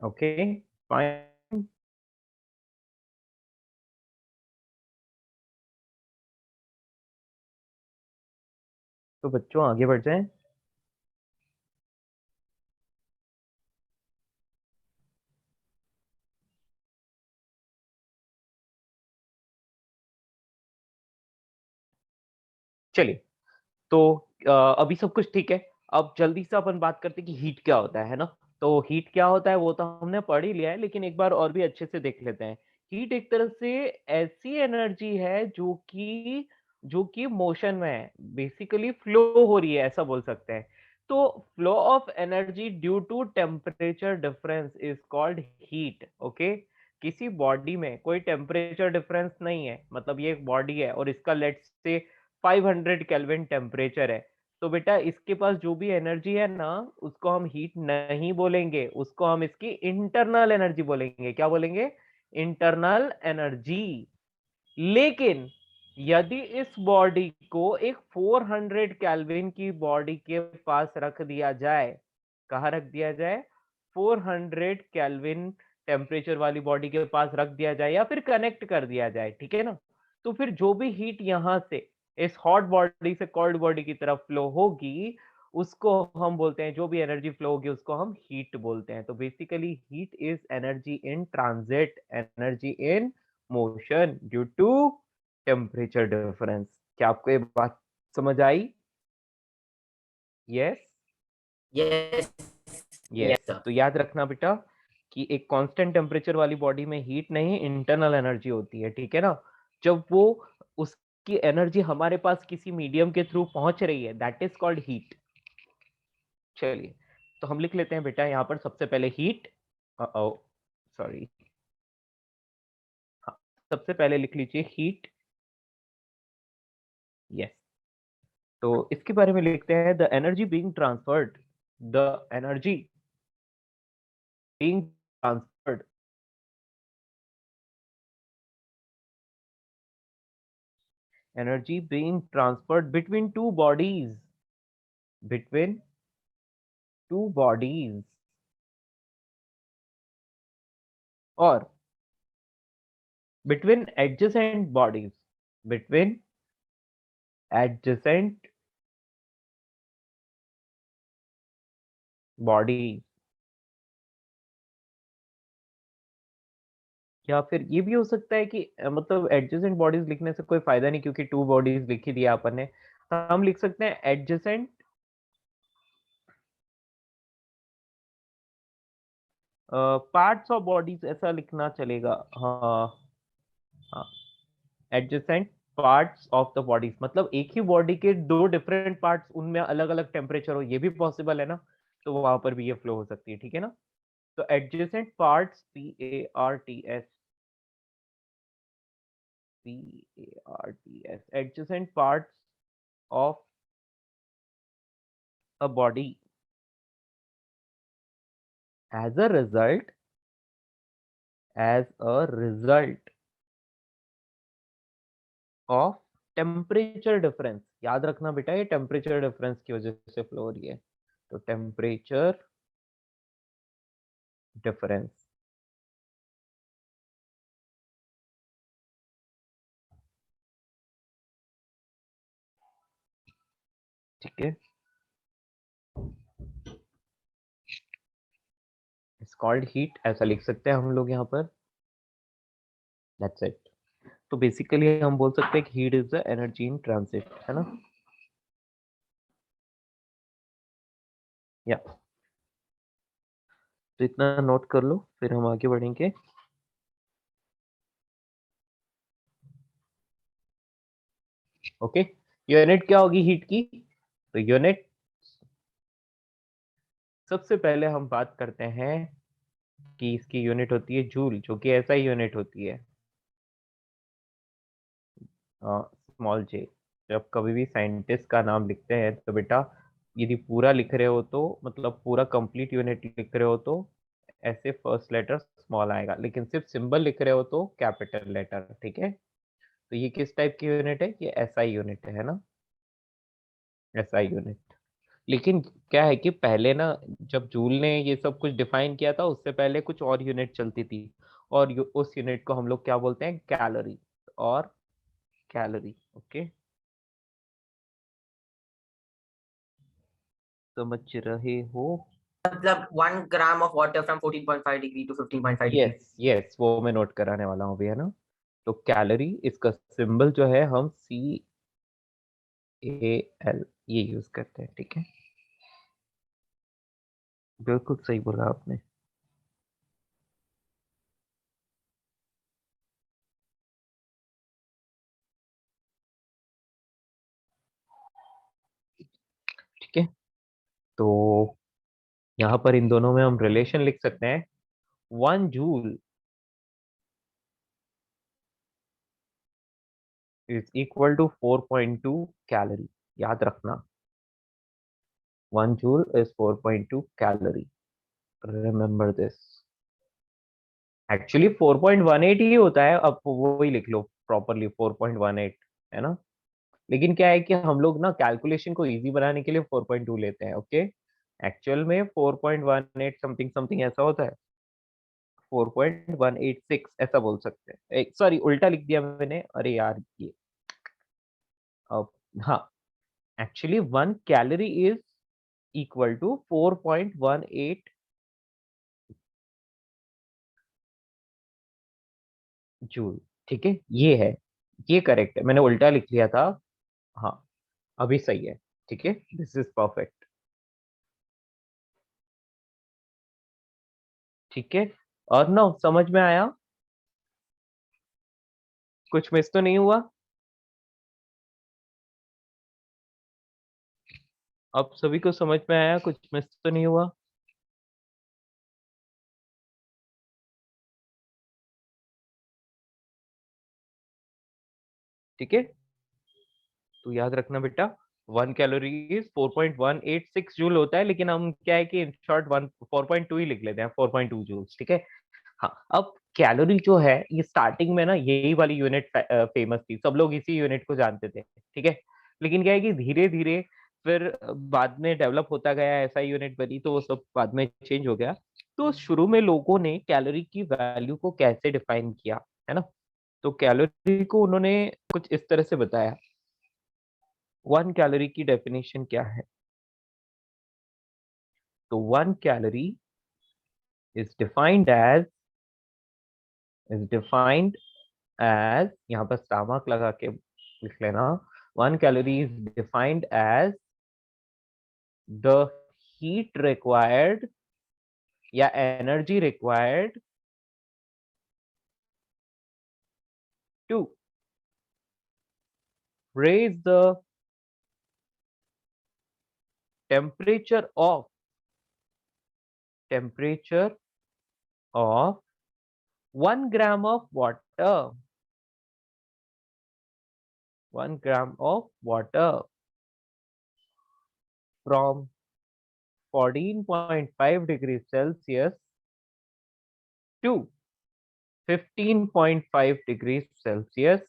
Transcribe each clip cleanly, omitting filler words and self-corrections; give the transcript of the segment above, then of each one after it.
Okay fine. तो बच्चों आगे बढ़ जाएं। चलिए, तो अभी सब कुछ ठीक है। अब जल्दी से अपन बात करते हैं कि हीट क्या होता है ना। तो हीट क्या होता है वो तो हमने पढ़ ही लिया है, लेकिन एक बार और भी अच्छे से देख लेते हैं। हीट एक तरह से ऐसी एनर्जी है जो कि मोशन में है, बेसिकली फ्लो हो रही है ऐसा बोल सकते हैं। तो flow of energy due to temperature difference is called heat. Okay, किसी बॉडी में कोई टेम्परेचर डिफरेंस नहीं है, मतलब ये एक बॉडी है और इसका लेट्स से 500 केल्विन टेम्परेचर है, तो बेटा इसके पास जो भी एनर्जी है ना, उसको हम हीट नहीं बोलेंगे, उसको हम इसकी इंटरनल एनर्जी बोलेंगे। क्या बोलेंगे? Internal energy. लेकिन यदि इस बॉडी को एक 400 केल्विन की बॉडी के पास रख दिया जाए, कहाँ रख दिया जाए? 400 केल्विन टेम्परेचर वाली बॉडी के पास रख दिया जाए या फिर कनेक्ट कर दिया जाए, ठीक है ना। तो फिर जो भी हीट यहां से इस हॉट बॉडी से कोल्ड बॉडी की तरफ फ्लो होगी, उसको हम बोलते हैं, जो भी एनर्जी फ्लो होगी उसको हम हीट बोलते हैं। तो basically heat is energy in transit, energy in motion due to temperature difference. क्या आपको ये बात समझ आई? Yes. Yes yes, yes sir. तो याद रखना बेटा कि एक कांस्टेंट टेम्परेचर वाली बॉडी में हीट नहीं, इंटरनल एनर्जी होती है, ठीक है ना। जब वो उसकी एनर्जी हमारे पास किसी मीडियम के थ्रू पहुंच रही है, दैट इज कॉल्ड हीट। चलिए, तो हम लिख लेते हैं बेटा यहाँ पर सबसे पहले हीट। सॉरी, हाँ, सबसे पहले लिख लीजिए हीट। यस, तो इसके बारे में लिखते हैं the energy being transferred, the energy being transferred, energy being transferred between two bodies, between two bodies, or between adjacent bodies, between adjacent bodies। या फिर ये भी हो सकता है कि मतलब एडजेसेंट बॉडीज लिखने से कोई फायदा नहीं, क्योंकि टू बॉडीज लिख ही दिया अपन ने। तो हम लिख सकते हैं एडजेसेंट पार्ट्स ऑफ बॉडीज, ऐसा लिखना चलेगा। हाँ हाँ, adjacent parts of the bodies, मतलब एक ही बॉडी के दो डिफरेंट पार्ट्स, उनमें अलग अलग टेम्परेचर हो, ये भी पॉसिबल है ना। तो वहां पर भी ये फ्लो हो सकती है, ठीक है ना। तो adjacent parts, PARTS, adjacent parts of a body as a result, as a result of temperature difference. याद रखना बेटा, ये टेम्परेचर डिफरेंस की वजह से फ्लो हो रही है। तो टेम्परेचर डिफरेंस, ठीक है, इट्स कॉल्ड हीट, ऐसा लिख सकते हैं हम लोग यहाँ पर। That's it. तो बेसिकली हम बोल सकते हैं कि heat is the energy in transit, है ना। या तो इतना नोट कर लो, फिर हम आगे बढ़ेंगे। ओके, यूनिट क्या होगी हीट की? तो यूनिट, सबसे पहले हम बात करते हैं कि इसकी यूनिट होती है जूल, जो कि ऐसा ही यूनिट होती है, स्मॉल जे। जब कभी भी साइंटिस्ट का नाम लिखते हैं तो बेटा, यदि पूरा लिख रहे हो तो मतलब पूरा कंप्लीट यूनिट लिख रहे हो तो ऐसे फर्स्ट लेटर स्मॉल आएगा, लेकिन सिर्फ सिंबल लिख रहे हो तो कैपिटल लेटर, ठीक है। तो ये किस टाइप की यूनिट है? ये एसआई यूनिट है ना, एसआई यूनिट। लेकिन क्या है कि पहले ना, जब जूल ने ये सब कुछ डिफाइन किया था, उससे पहले कुछ और यूनिट चलती थी, और उस यूनिट को हम लोग क्या बोलते हैं, कैलोरी, और कैलोरी। ओके, समझ रहे हो? मतलब 1 gram of water from 14.5 degree to 15.5 degree. Yes yes, वो मैं नोट कराने वाला हूँ अभी, है ना। तो कैलोरी, इसका सिंबल जो है हम CAL ये यूज करते हैं, ठीक है। बिल्कुल सही बोला आपने। ठीक है, तो यहाँ पर इन दोनों में हम रिलेशन लिख सकते हैं। 1 joule is equal to 4.2 calorie. याद रखना, 1 joule is 4.2 calorie. Remember this. Actually 4.18 ही होता है, अब वो ही लिख लो प्रॉपरली, 4.18, है ना। लेकिन क्या है कि हम लोग ना कैलकुलेशन को इजी बनाने के लिए 4.2 लेते हैं, ओके। एक्चुअल में 4.18 समथिंग समथिंग ऐसा होता है, 4.186 ऐसा बोल सकते हैं। एक सॉरी, उल्टा लिख दिया मैंने, अरे यार ये। अब हाँ, actually 1 calorie is equal to 4.18 joule. ठीक है, ये है, ये करेक्ट है, मैंने उल्टा लिख लिया था। हाँ, अभी सही है। ठीक है, दिस इज परफेक्ट। ठीक है, और ना समझ में आया? कुछ मिस तो नहीं हुआ? अब सभी को समझ में आया, कुछ मिस तो नहीं हुआ? ठीक है, तो याद रखना बेटा, 1 कैलोरी इज 4.186 जूल होता है, लेकिन हम क्या है कि इन शॉर्ट 4.2 ही लिख लेते हैं, 4.2 जूल। ठीक है। हाँ, अब कैलोरी जो है, ये स्टार्टिंग में ना यही वाली यूनिट फेमस थी, सब लोग इसी यूनिट को जानते थे, ठीक है। लेकिन क्या है कि धीरे धीरे फिर बाद में डेवलप होता गया, ऐसा यूनिट बनी, तो वो सब बाद में चेंज हो गया। तो शुरू में लोगों ने कैलोरी की वैल्यू को कैसे डिफाइन किया, है ना। तो कैलोरी को उन्होंने कुछ इस तरह से बताया। 1 कैलोरी की डेफिनेशन क्या है? तो 1 calorie is defined as is defined as यहाँ पर स्टामक लगा के लिख लेना। 1 calorie is defined as the heat required या energy required to raise the temperature of temperature of 1 gram of water, 1 gram of water from 14.5 degrees Celsius to 15.5 degrees Celsius।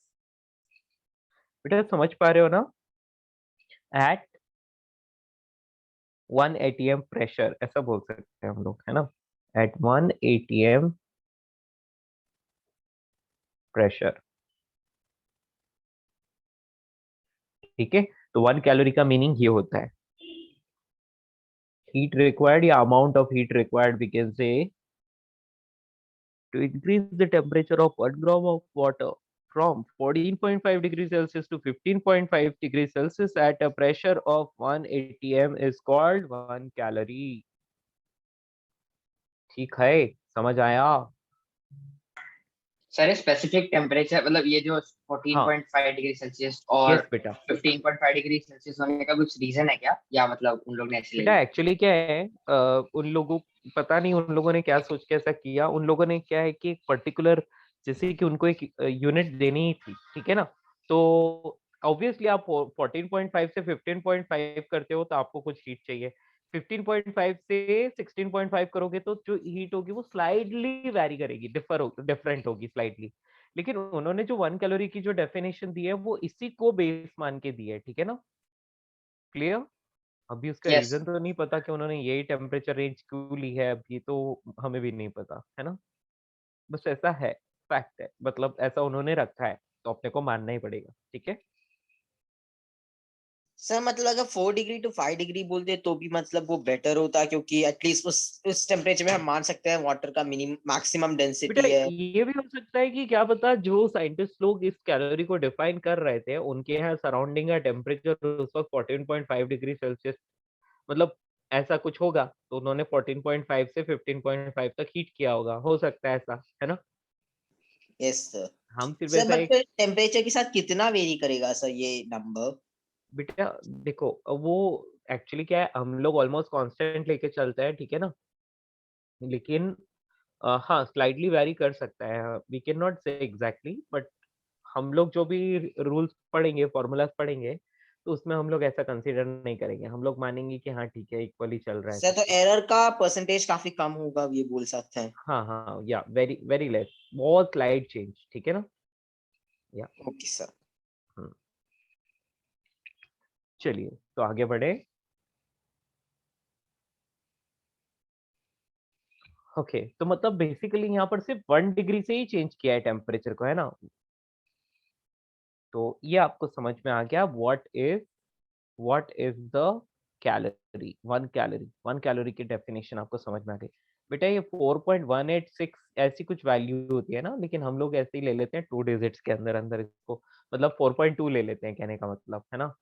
बेटा समझ पा रहे हो ना? एट 1 atm प्रेशर, ऐसा बोल सकते हैं हम लोग, है ना। At 1 atm pressure. ठीक है, तो 1 कैलोरी का मीनिंग ये होता है, हीट रिक्वायर्ड या amount of heat required, we can say to increase the temperature of 1 gram of water from 14.5 degrees Celsius to 15.5 degrees Celsius at a pressure of 1 atm is called 1 calorie। ठीक है, समझ आया? Sir specific temperature मतलब ये जो हाँ, 14.5 degree Celsius और yes बेटा। 15.5 डिग्री सेल्सियस होने का कुछ रीजन है क्या, या मतलब उन लोग ने ऐसे ले बेटा लिया? एक्चुअली क्या है, उन लोगों, पता नहीं उन लोगों ने क्या सोच के ऐसा किया। उन लोगों ने क्या है कि एक पर्टिकुलर, जैसे कि उनको एक यूनिट देनी ही थी, ठीक है ना। तो ऑब्वियसली आप 14.5 से 15.5 करते हो तो आपको कुछ हीट चाहिए। 15.5 से 16.5 करोगे तो जो हीट होगी वो स्लाइडली वैरी करेगी, डिफरेंट होगी स्लाइडली। लेकिन उन्होंने जो 1 कैलोरी की जो डेफिनेशन दी है वो इसी को बेस मान के दी है, ठीक है ना। क्लियर? अभी उसका यस रीजन तो नहीं पता कि उन्होंने यही टेम्परेचर रेंज क्यों ली है, अभी तो हमें भी नहीं पता, है ना? बस ऐसा है, फैक्ट है, मतलब ऐसा उन्होंने रखा है, तो अपने को मानना ही पड़ेगा, ठीक है? सर, मतलब अगर 4 डिग्री टू 5 डिग्री बोलते तो भी मतलब वो बेटर होता, क्योंकि एटलीस्ट उस टेम्परेचर में हम मान सकते हैं वाटर का मिनिमम मैक्सिमम बेटा डेंसिटी है। ये भी हो सकता है कि क्या पता जो साइंटिस्ट लोग इस कैलोरी को डिफाइन कर रहे थे, उनके यहाँ सराउंडिंग का टेम्परेचर उस वक़्त 14.5 डिग्री सेल्सियस, मतलब ऐसा कुछ होगा, तो उन्होंने 14.5 से 15.5 तक हीट किया होगा, हो सकता है ऐसा, है ना? Yes sir. हम सिर्फ सर ऐसा बट एक फिर टेम्परेचर के साथ कितना वेरी करेगा सर ये नंबर? बेटा देखो वो एक्चुअली क्या है, हम लोग ऑलमोस्ट कांस्टेंट लेके चलते हैं, ठीक है ना? लेकिन हाँ, स्लाइटली वैरी कर सकता है, वी कैन नॉट से एग्ज़ैक्टली, बट हम लोग जो भी रूल्स पढ़ेंगे, फ़ॉर्मूलाज़ पढ़ेंगे, तो उसमें हम लोग ऐसा कंसीडर नहीं करेंगे। हम लोग मानेंगे कि हाँ, ठीक है, इक्वली चल रहा है सर सब तो कुछ। एरर का परसेंटेज काफी कम होगा, ये बोल सकते हैं। हाँ, हाँ, या वेरी वेरी लेस, बहुत स्लाइट चेंज, ठीक है ना? या ओके सर। हुँ, चलिए, तो आगे बढ़े। ओके, तो मतलब बेसिकली यहाँ पर सिर्फ 1 डिग्री से ही चेंज किया है टेम्परेचर को, है ना? तो ये आपको समझ में आ गया what is the calorie, 1 calorie की डेफिनिशन आपको समझ में आ गई। बेटा ये 4.186 ऐसी कुछ वैल्यू होती है ना, लेकिन हम लोग ऐसे ही ले लेते हैं 2 डिजिट्स के अंदर-अंदर इसको, मतलब 4.2 ले लेते हैं कहने का मतलब, है ना?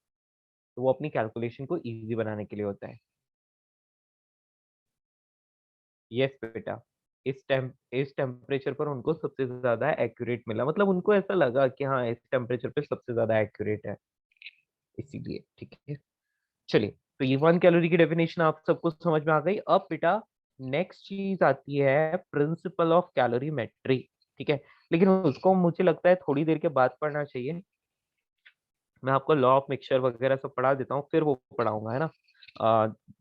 तो वो अपनी कैलकुलेशन को ईज़ी बनाने के लिए होता है। यस बेटा, इस टेम्परेचर पर उनको सबसे ज़्यादा एक्यूरेट मिला, मतलब उनको ऐसा लगा कि हाँ, इस टेम्परेचर पे सबसे ज़्यादा एक्यूरेट है, इसीलिए, ठीक है? चलिए, तो ये 1 कैलोरी की डेफिनिशन आप सबको समझ में आ गई। अब बेटा नेक्स्ट चीज़ आती है प्रिंसिपल ऑफ कैलोरीमेट्री, ठीक है? लेकिन उसको मुझे लगता है थोड़ी देर के बाद पढ़ना चाहिए। मैं आपको लॉ ऑफ मिक्सचर वगैरह सब पढ़ा देता हूँ, फिर वो पढ़ाऊँगा, है ना?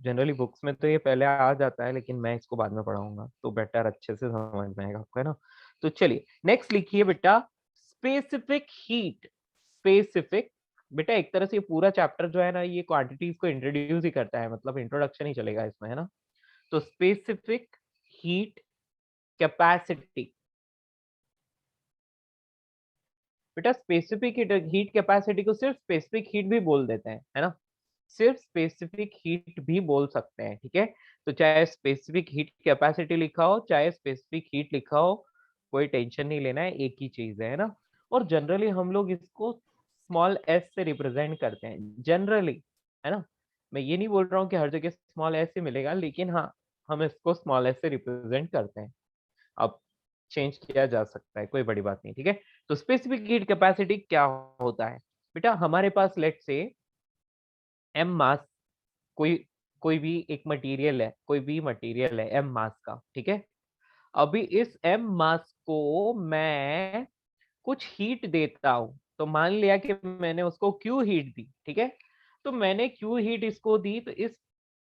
जनरली बुक्स में तो ये पहले आ जाता है, लेकिन मैं इसको बाद में पढ़ाऊँगा, तो बेटर अच्छे से समझ में आएगा आपको, है ना? तो चलिए, नेक्स्ट लिखिए बेटा स्पेसिफिक हीट। स्पेसिफिक बेटा एक तरह से ये पूरा चैप्टर जो है ना, ये क्वांटिटीज़ को इंट्रोड्यूस ही करता है, मतलब इंट्रोडक्शन ही चलेगा इसमें, है ना? तो स्पेसिफिक हीट कैपेसिटी, बेटा स्पेसिफिक हीट कैपेसिटी को सिर्फ स्पेसिफिक हीट भी बोल देते हैं, है ना? सिर्फ स्पेसिफिक हीट भी बोल सकते हैं, ठीक है? तो चाहे स्पेसिफिक हीट कैपेसिटी लिखा हो, चाहे स्पेसिफिक हीट लिखा हो, कोई टेंशन नहीं लेना है, एक ही चीज़ है ना? और जनरली हम लोग इसको स्मॉल एस से रिप्रेजेंट करते हैं, जनरली, है ना? मैं ये नहीं बोल रहा हूँ कि हर जगह स्मॉल एस ही मिलेगा, लेकिन हाँ, हम इसको स्मॉल एस से रिप्रेजेंट करते हैं। अब चेंज किया जा सकता है, कोई बड़ी बात नहीं, ठीक है? तो स्पेसिफिक हीट कैपेसिटी क्या होता है? बेटा हमारे पास लेट्स से एम मास, कोई कोई भी एक मटेरियल है, कोई भी मटेरियल है एम मास का, ठीक है? अभी इस एम मास को मैं कुछ हीट देता हूँ, तो मान लिया कि मैंने उसको क्यू हीट दी, ठीक है? तो मैंने क्यू हीट इसको दी, तो इस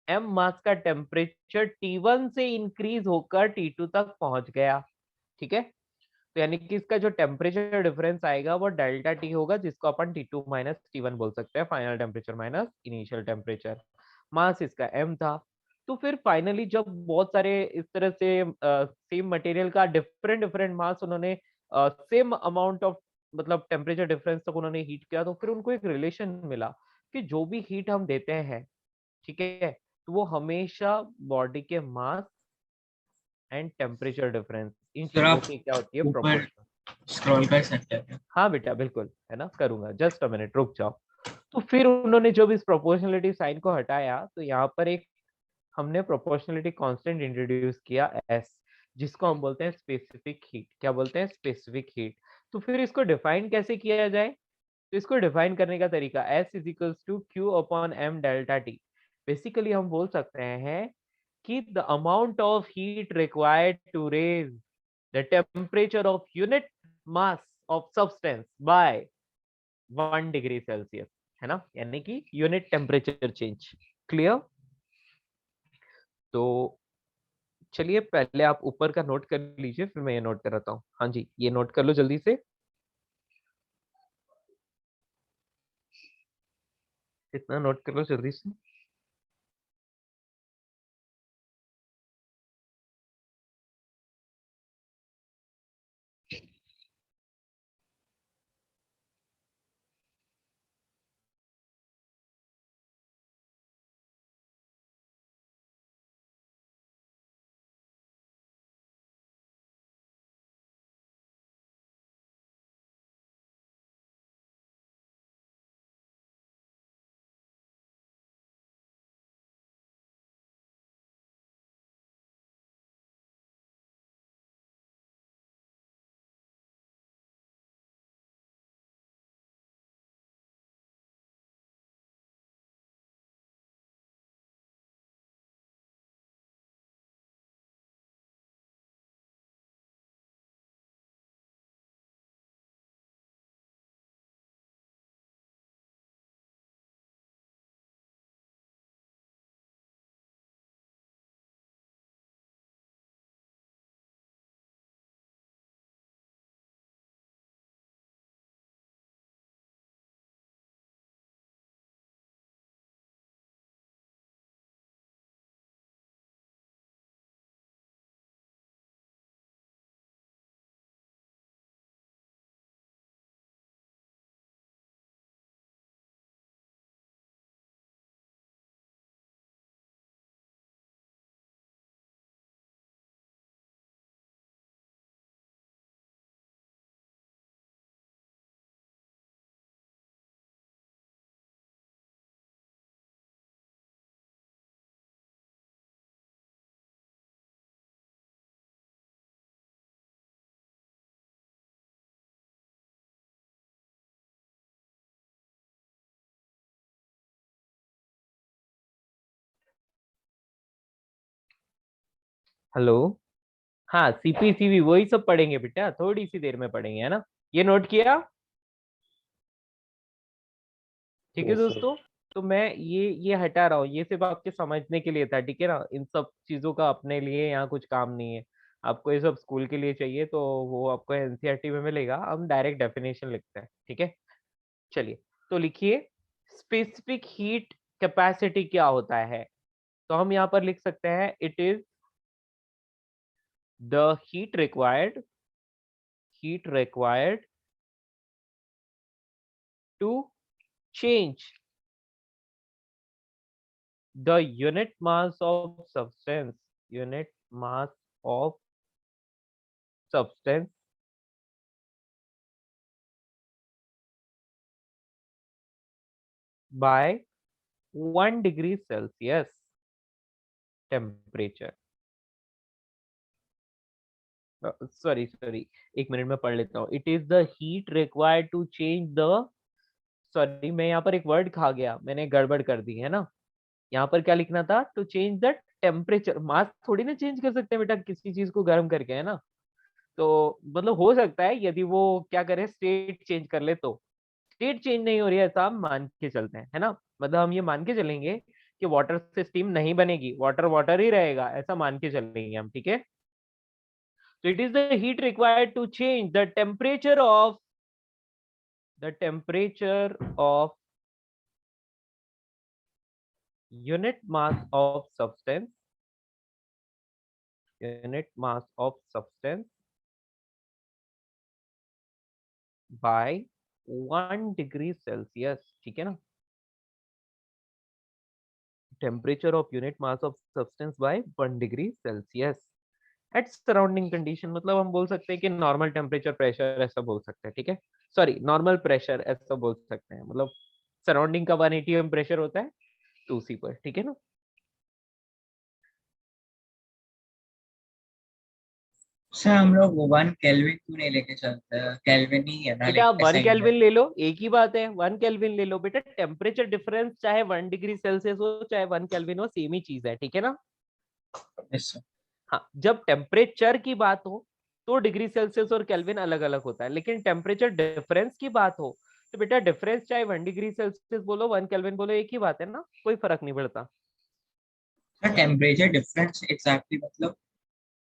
एम मास का टेम्परेचर T1 से इंक्रीज होकर T2 तक पहुंच गया, ठीक है? तो यानी कि इसका जो टेम्परेचर डिफरेंस आएगा वो डेल्टा टी होगा, जिसको अपन T2 माइनस T1 बोल सकते हैं, final temperature minus initial temperature. Mass इसका m था। तो फिर फाइनली जब बहुत सारे इस तरह से सेम मटेरियल का डिफरेंट डिफरेंट मास उन्होंने सेम अमाउंट ऑफ मतलब टेम्परेचर डिफरेंस तक उन्होंने हीट किया, तो फिर उनको एक रिलेशन मिला कि जो भी हीट हम देते हैं, ठीक है, तो वो हमेशा बॉडी के mass and temperature difference in sir चीजों आप की क्या होती है, ऊपर प्रोपोर्शनल। स्क्रॉल कर सकते हैं। हाँ बेटा बिल्कुल, है ना? करूँगा, जस्ट अ मिनट रुक जाओ। तो फिर उन्होंने जब इस प्रोपोर्शनैलिटी साइन को हटाया, तो यहाँ पर एक हमने प्रोपोर्शनैलिटी कांस्टेंट इंट्रोड्यूस किया एस, जिसको हम बोलते हैं स्पेसिफिक हीट। क्या बोलते हैं? Specific heat. तो फिर इसको डिफाइन कैसे किया जाए? तो इसको डिफाइन करने का तरीका S is equals to Q upon M delta T. Basically हम बोल सकते हैं कि the amount of heat required to raise the temperature of unit mass of substance by 1 degree Celsius, है ना? यानी कि यूनिट टेम्परेचर चेंज। क्लियर? तो चलिए पहले आप ऊपर का नोट कर लीजिए, फिर मैं ये नोट कराता हूँ। हाँ जी, ये नोट कर लो जल्दी से। इतना नोट कर लो जल्दी से। हेलो। हाँ, सीपीसीबी वही सब पढ़ेंगे बेटा, थोड़ी सी देर में पढ़ेंगे, है ना। ये नोट किया? ठीक है यस सर। दोस्तों। तो मैं ये हटा रहा हूँ, ये सिर्फ आपके समझने के लिए था, ठीक है ना। इन सब चीजों का अपने लिए यहाँ कुछ काम नहीं है। आपको ये सब स्कूल के लिए चाहिए तो वो आपको एनसीईआरटी में मिलेगा। हम डायरेक्ट डेफिनेशन लिखते हैं, ठीक है। चलिए, तो लिखिए स्पेसिफिक हीट कैपेसिटी क्या होता है। तो हम यहाँ पर लिख सकते हैं it is the heat required to change the unit mass of substance by 1 degree Celsius temperature। Sorry, एक मिनट में पढ़ लेता हूँ। It is the heat required to change the, sorry मैं यहाँ पर एक वर्ड खा गया, मैंने गड़बड़ कर दी है ना। यहाँ पर क्या लिखना था, टू चेंज द टेम्परेचर। मास थोड़ी ना चेंज कर सकते हैं बेटा किसी चीज को गर्म करके, है ना। तो मतलब हो सकता है यदि वो क्या करे, स्टेट चेंज कर ले, तो स्टेट चेंज नहीं हो रही है ऐसा हम मान के चलते हैं, है ना। मतलब हम ये मान के चलेंगे कि वाटर से स्टीम नहीं बनेगी, वाटर वाटर ही रहेगा, ऐसा मान के चलेंगे हम, ठीक है। तो it is the heat required to change the temperature of unit mass of substance by 1 degree Celsius, ठीक है ना। Temperature of unit mass of substance by 1 degree Celsius at surrounding condition. मतलब हम बोल सकते हैं कि नॉर्मल टेम्परेचर प्रेशर ऐसा बोल सकते हैं, ठीक है। सॉरी, नॉर्मल प्रेशर ऐसा बोल सकते हैं, मतलब सराउंडिंग का 1 atm प्रेशर होता है तो उसी पर, ठीक है ना। सर हम लोग वो 1 केल्विन क्यों नहीं लेके चलते हैं? केल्विन ही है ना, बेटा लाइक आप 1 ऐसा ही है। केल्विन ले लो, एक ही बात है, 1 केल्विन ले लो बेटा। टेम्परेचर डिफरेंस चाहे 1 डिग्री सेल्सियस हो चाहे 1 केल्विन हो, सेम ही चीज है, ठीक है ना। Yes sir. हाँ, जब टेम्परेचर की बात हो तो डिग्री सेल्सियस और केल्विन अलग अलग होता है, लेकिन टेम्परेचर डिफरेंस की बात हो तो बेटा डिफरेंस चाहे 1 डिग्री सेल्सियस बोलो 1 केल्विन बोलो, एक ही बात है ना, कोई फर्क नहीं पड़ता। सर टेम्परेचर डिफरेंस एग्जैक्टली मतलब?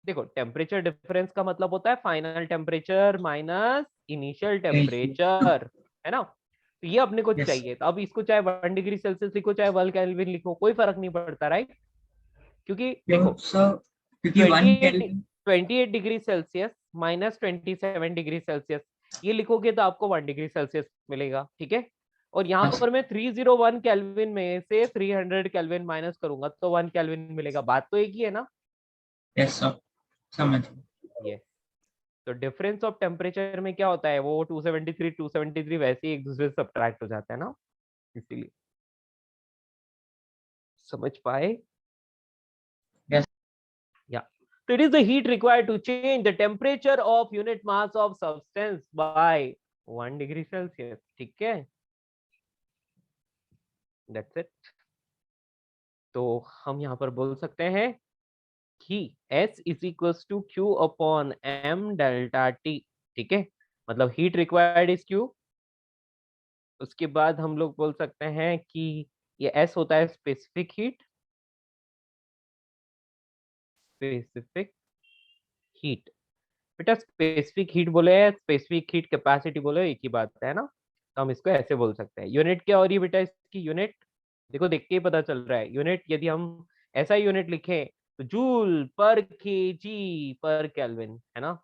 देखो, टेम्परेचर डिफरेंस का मतलब होता है final temperature minus initial temperature, है ना। तो ये अपने को यस। चाहिए, तो अब इसको चाहे 1 डिग्री सेल्सियस लिखो चाहे 1 केल्विन लिखो, कोई फर्क नहीं पड़ता, राइट। क्योंकि क्यों देखो सर? क्योंकि 28 1 kelvin. 28 degree Celsius minus 27 degree Celsius, ये लिखोगे तो आपको 1 डिग्री सेल्सियस मिलेगा, ठीक है। और यहाँ हाँ सर। पर मैं 301 केल्विन में से 300 केल्विन माइनस करूंगा तो 1 केल्विन मिलेगा, बात तो एक ही है ना। यस सर, समझ गया। ये तो डिफरेंस ऑफ टेम्परेचर में क्या होता है, वो 273 वैसे ही एक दूसरे से सब्ट्रैक्ट हो जाता है ना, इसीलिए। समझ पाए? यस। या तो it is the heat required to change the temperature of unit mass of substance by 1 degree Celsius, ठीक है। That's it. तो हम यहाँ पर बोल सकते हैं कि S is equals to Q upon M delta T, ठीक है। मतलब हीट रिक्वायर्ड इज क्यू। उसके बाद हम लोग बोल सकते हैं कि ये S होता है स्पेसिफिक हीट। बेटा स्पेसिफिक हीट बोले स्पेसिफिक हीट कैपेसिटी बोले एक ही बात है ना। तो हम इसको ऐसे बोल सकते हैं। यूनिट क्या हो रही है बेटा इसकी, यूनिट देखो देख के ही पता चल रहा है। यूनिट यदि हम ऐसा यूनिट लिखें तो जूल पर केजी पर केल्विन, है ना।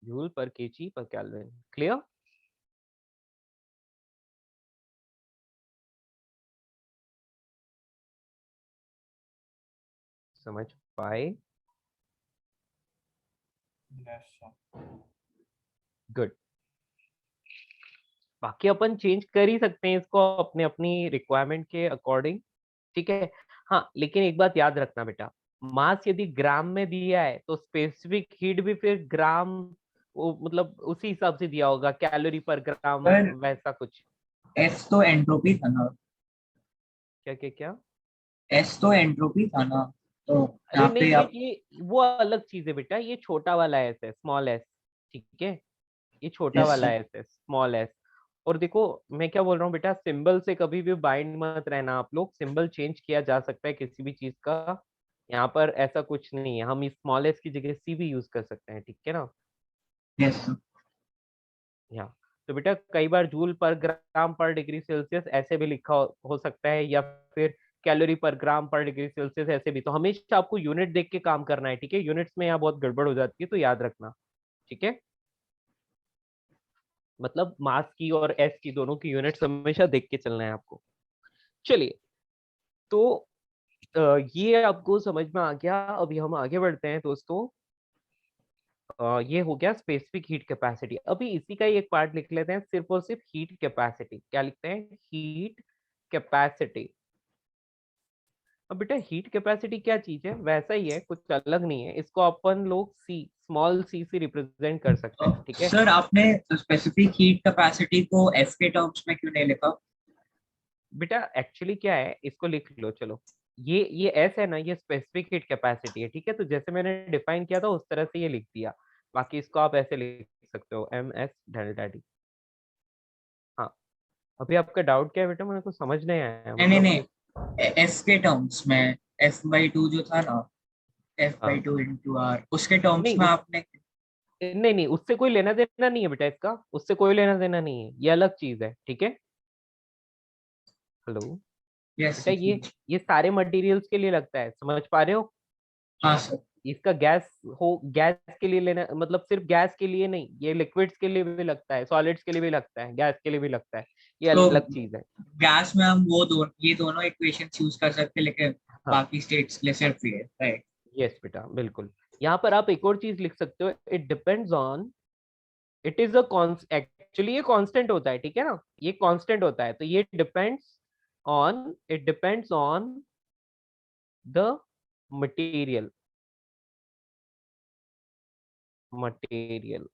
जूल पर केजी पर केल्विन, क्लियर। समझ पाए? Yes sir. गुड। बाकी अपन चेंज कर ही सकते हैं इसको अपने अपनी रिक्वायरमेंट के अकॉर्डिंग, ठीक है। हाँ, लेकिन एक बात याद रखना बेटा, मास यदि ग्राम में दिया है तो स्पेसिफिक हीट भी फिर ग्राम, वो मतलब उसी हिसाब से दिया होगा, कैलोरी पर ग्राम पर वैसा कुछ। एस तो एंट्रोपी था ना। क्या क्या क्या? एस तो एंट्रोपी था ना। तो अरे यहाँ नहीं पे देख, आप ये वो अलग चीज है बेटा, ये छोटा वाला एस है, स्मॉल एस, ठीक है, ये छोटा यस वाला सर। एस है, स्मॉल एस। और देखो मैं क्या बोल रहा हूँ बेटा, सिंबल से कभी भी बाइंड मत रहना आप लोग, सिंबल चेंज किया जा सकता है किसी भी चीज का, यहाँ पर ऐसा कुछ नहीं है, हम इस स्मॉल एस की जगह सी भी यूज कर सकते हैं, ठीक है ना। Yes sir. यहाँ तो बेटा कई बार जूल पर ग्राम पर डिग्री सेल्सियस ऐसे भी लिखा हो सकता है, या फिर calorie per gram per degree Celsius ऐसे भी, तो हमेशा आपको यूनिट देख के काम करना है, ठीक है, यूनिट्स में यहाँ बहुत गड़बड़ हो जाती है, तो याद रखना, ठीक है। मतलब मास की और एस की दोनों की यूनिट्स हमेशा देख के चलना है आपको। चलिए, तो ये आपको समझ में आ गया। अभी हम आगे बढ़ते हैं दोस्तों। ये हो गया स्पेसिफिक हीट कैपेसिटी। अभी इसी का ही एक पार्ट लिख लेते हैं, सिर्फ और सिर्फ हीट कैपेसिटी। क्या लिखते हैं? Heat capacity. अब बेटा हीट कैपेसिटी क्या चीज है? वैसा ही है, कुछ अलग नहीं है, इसको अपन लोग सी, स्मॉल सी से रिप्रेजेंट कर सकते हैं, ठीक है। सर आपने स्पेसिफिक हीट कैपेसिटी को एफ के टर्म्स में क्यों नहीं लिखा? बेटा एक्चुअली क्या है, इसको लिख लो चलो। ये एस है ना, ये स्पेसिफिक हीट कैपेसिटी है, ठीक है, तो जैसे मैंने डिफाइन किया था उस तरह से ये लिख दिया। बाकी इसको आप ऐसे लिख सकते हो, एम एस डेल्टा टी। हाँ, अभी आपका डाउट क्या है बेटा? मेरे को समझ नहीं आया, नहीं नहीं मतलब नहीं, एफ के टर्म्स में, एफ बाई टू जो था ना, एफ बाई हाँ, टू इंटू आर, उसके टर्म्स नहीं में उस आपने। नहीं नहीं, उससे कोई लेना देना नहीं है बेटा, इसका उससे कोई लेना देना नहीं है, ये अलग चीज है, ठीक है। हेलो यस बेटा, ये सारे मटेरियल्स के लिए लगता है, समझ पा रहे हो? हाँ सर। इसका गैस के लिए लेना, मतलब सिर्फ गैस के लिए नहीं, ये लिक्विड्स के लिए भी लगता है, सॉलिड्स के लिए भी लगता है, गैस के लिए भी लगता है, ये तो अलग चीज है। गैस में हम ये दोनों इक्वेशन यूज कर सकते हैं, लेकिन हाँ, बाकी स्टेट्स के लिए सिर्फ ये, राइट? यस बेटा बिल्कुल। यहाँ पर आप एक और चीज लिख सकते हो, it depends on, it is a actually ये कांस्टेंट होता है, ठीक है ना, ये कांस्टेंट होता है, तो ये depends on, it depends on the material, material,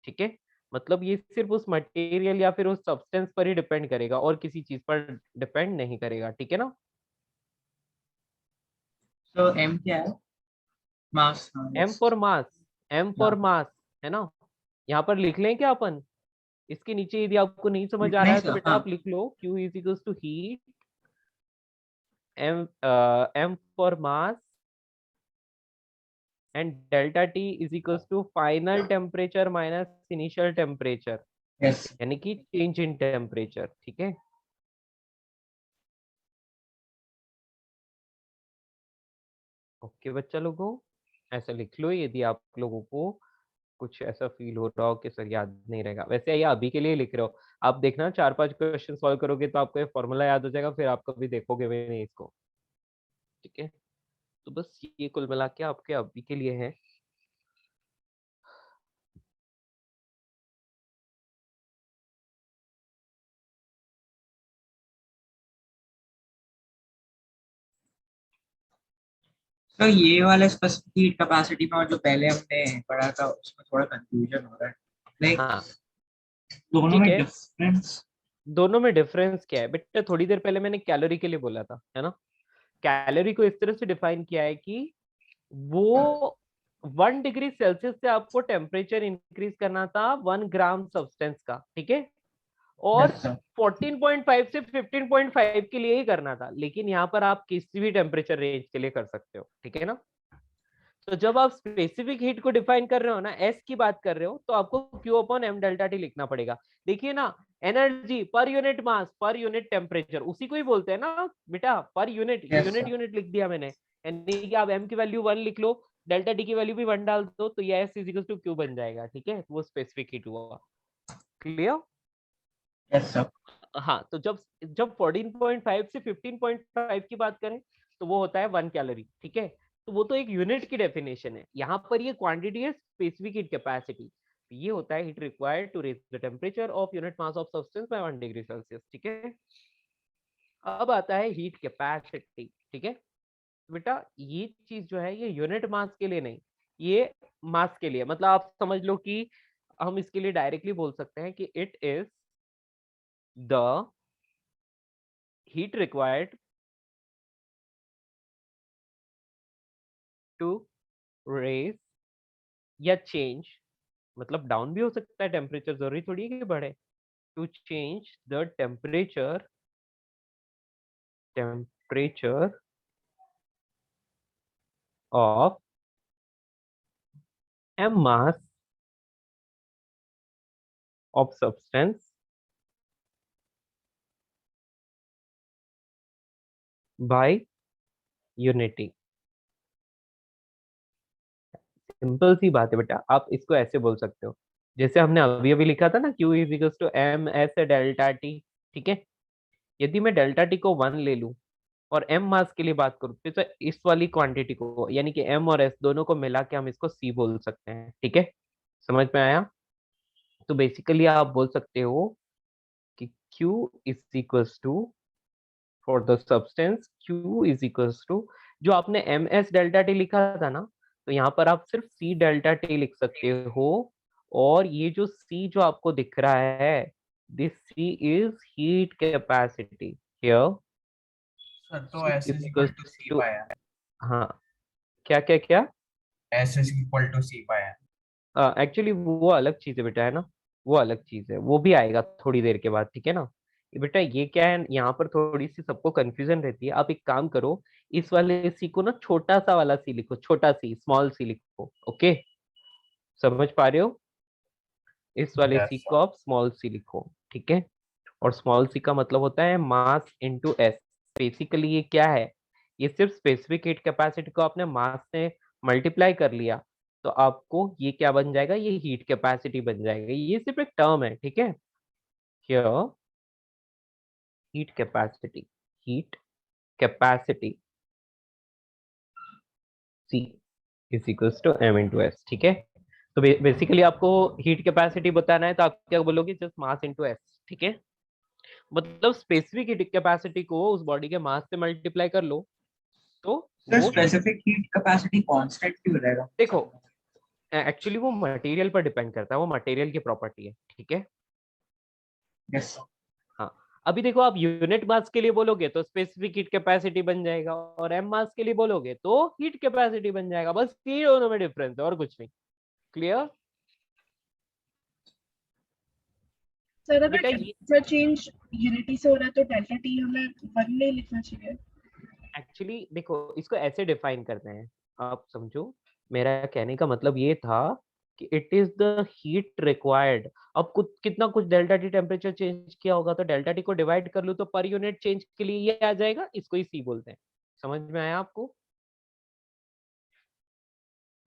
ठीक है। मतलब ये सिर्फ उस मटेरियल या फिर उस सब्सटेंस पर ही डिपेंड करेगा, और किसी चीज पर डिपेंड नहीं करेगा, ठीक है ना। तो एम क्या है? मास, हाँ M yes. For mass, M for हाँ, मास, है ना। यहाँ पर लिख लें क्या अपन? इसके नीचे यदि आपको नहीं समझ आ रहा नहीं है तो सर, बेटा हाँ। आप लिख लो, Q is equals to heat, M M for mass, and delta T is equals to final temperature minus initial temperature, yes. यानी कि चेंज इन टेम्परेचर, ठीक है। ओके बच्चा लोगों, ऐसा लिख लो यदि आप लोगों को कुछ ऐसा फील हो रहा हो कि सर याद नहीं रहेगा। वैसे ये अभी के लिए लिख रहे हो, आप देखना 4-5 क्वेश्चन सॉल्व करोगे तो आपको ये फॉर्मूला याद हो जाएगा, फिर आप कभी देखोगे भी नहीं इसको, ठीक है। तो बस ये कुल मिला के आपके अभी के लिए है। तो ये वाला स्पेसिफिक हीट कैपेसिटी में, और जो पहले हमने पढ़ा था उसमें थोड़ा कंफ्यूजन हो रहा है, लाइक हाँ दोनों ठीक में है, डिफरेंस। दोनों में डिफरेंस क्या है बेटा? थोड़ी देर पहले मैंने कैलोरी के लिए बोला था, है ना। कैलोरी को इस तरह से डिफाइन किया है कि वो 1 डिग्री सेल्सियस से आपको टेम्परेचर इंक्रीज करना था 1 ग्राम सब्सटेंस का, ठीक है, और यस सर। 14.5 से 15.5 के लिए ही करना था, लेकिन यहाँ पर आप किसी भी टेम्परेचर रेंज के लिए कर सकते हो, ठीक है ना। तो जब आप स्पेसिफिक हीट को डिफाइन कर रहे हो ना, एस की बात कर रहे हो, तो आपको Q upon M delta T लिखना पड़ेगा। देखिए ना, energy per unit mass per unit temperature, उसी को ही बोलते हैं ना बेटा, per unit, yes unit sir. Unit लिख दिया मैंने, यानी कि आप एम की वैल्यू 1 लिख लो, डेल्टा टी की वैल्यू भी 1 डाल दो, तो ये S is equal to Q बन जाएगा, ठीक है, वो स्पेसिफिक हीट हुआ। क्लियर? Yes sir. हाँ, तो जब जब 14.5 से 15.5 की बात करें तो वो होता है 1 कैलोरी, ठीक है। तो वो तो एक यूनिट की डेफिनेशन है, यहाँ पर ये क्वांटिटी है स्पेसिफिक हीट कैपेसिटी, ये होता है heat required to raise the temperature of unit mass of substance by 1 degree Celsius, ठीक है। अब आता है हीट कैपेसिटी, ठीक है। बेटा ये चीज जो है ये यूनिट मास के लिए नहीं, ये मास के लिए, मतलब आप समझ लो कि हम इसके लिए डायरेक्टली बोल सकते हैं कि it is the heat required to raise या चेंज, मतलब डाउन भी हो सकता है टेम्परेचर, जरूरी थोड़ी है कि बढ़े, to change the temperature of a mass of substance by unity। Simple सी बात है बेटा, आप इसको ऐसे बोल सकते हो जैसे हमने अभी अभी लिखा था ना, Q is equals to M S delta T. ठीक है, यदि मैं डेल्टा टी को 1 ले लूं और m मास के लिए बात करूं, तो इस वाली क्वांटिटी को यानी कि m और s दोनों को मिला के हम इसको c बोल सकते हैं। ठीक है, समझ में आया? तो बेसिकली आप बोल सकते हो कि Q is equals to, for the substance Q is equals to, जो आपने एम एस डेल्टा टी लिखा था ना, तो यहाँ पर आप सिर्फ C डेल्टा टी लिख सकते हो। और ये जो C जो आपको दिख रहा है, this C is heat capacity here. Sir तो C S is is equal equal to C two, पाया, हाँ, क्या क्या क्या, S is equal to C पाया। एक्चुअली वो अलग चीज है बेटा, है ना, वो अलग चीज है, वो भी आएगा थोड़ी देर के बाद। ठीक है ना, ये बेटा ये क्या है, यहाँ पर थोड़ी सी सबको कंफ्यूजन रहती है। आप एक काम करो, इस वाले सी को ना छोटा सा वाला सी लिखो, छोटा सी, स्मॉल सी लिखो। ओके, समझ पा रहे हो? इस वाले सी यस को आप स्मॉल सी लिखो। ठीक है, और स्मॉल सी का मतलब होता है मास इनटू एस। बेसिकली ये क्या है, ये सिर्फ स्पेसिफिक हीट कैपेसिटी को आपने मास से मल्टीप्लाई कर लिया, तो आपको ये क्या बन जाएगा, ये हीट कैपेसिटी बन जाएगा। ये सिर्फ एक टर्म है। ठीक है, here heat capacity, heat capacity C is equals to m into S. ठीक है, तो बेसिकली आपको हीट कैपेसिटी बताना है, तो आप क्या बोलोगे, जस्ट मास इंटू एस। ठीक है, मतलब स्पेसिफिक हीट कैपेसिटी को उस बॉडी के मास से मल्टीप्लाई कर लो, तो सर वो स्पेसिफिक हीट कैपेसिटी कांस्टेंट क्यों रहेगा? देखो, एक्चुअली वो मटेरियल पर डिपेंड करता है, वो मटेरियल की प्रॉपर्टी है। ठीक है, यस हाँ, अभी देखो, आप यूनिट मास के लिए बोलोगे तो स्पेसिफिक हीट कैपेसिटी बन जाएगा, और एम मास के लिए बोलोगे तो हीट कैपेसिटी बन जाएगा। बस ये दोनों में डिफरेंस है और कुछ नहीं। क्लियर? सर अगर बेटा ये टेम्परेचर चेंज यूनिटी से हो रहा है तो डेल्टा टी हमें वन में ही लिखना चाहिए। एक्चुअली देखो, इसको ऐसे डिफाइन करते हैं, आप समझो, मेरा कहने का मतलब ये था कि it is the heat required. अब कुछ कितना कुछ डेल्टा टी टेम्परेचर चेंज किया होगा, तो डेल्टा टी को डिवाइड कर लूँ तो पर यूनिट चेंज के लिए ये आ जाएगा, इसको ही सी बोलते हैं। समझ में आया आपको?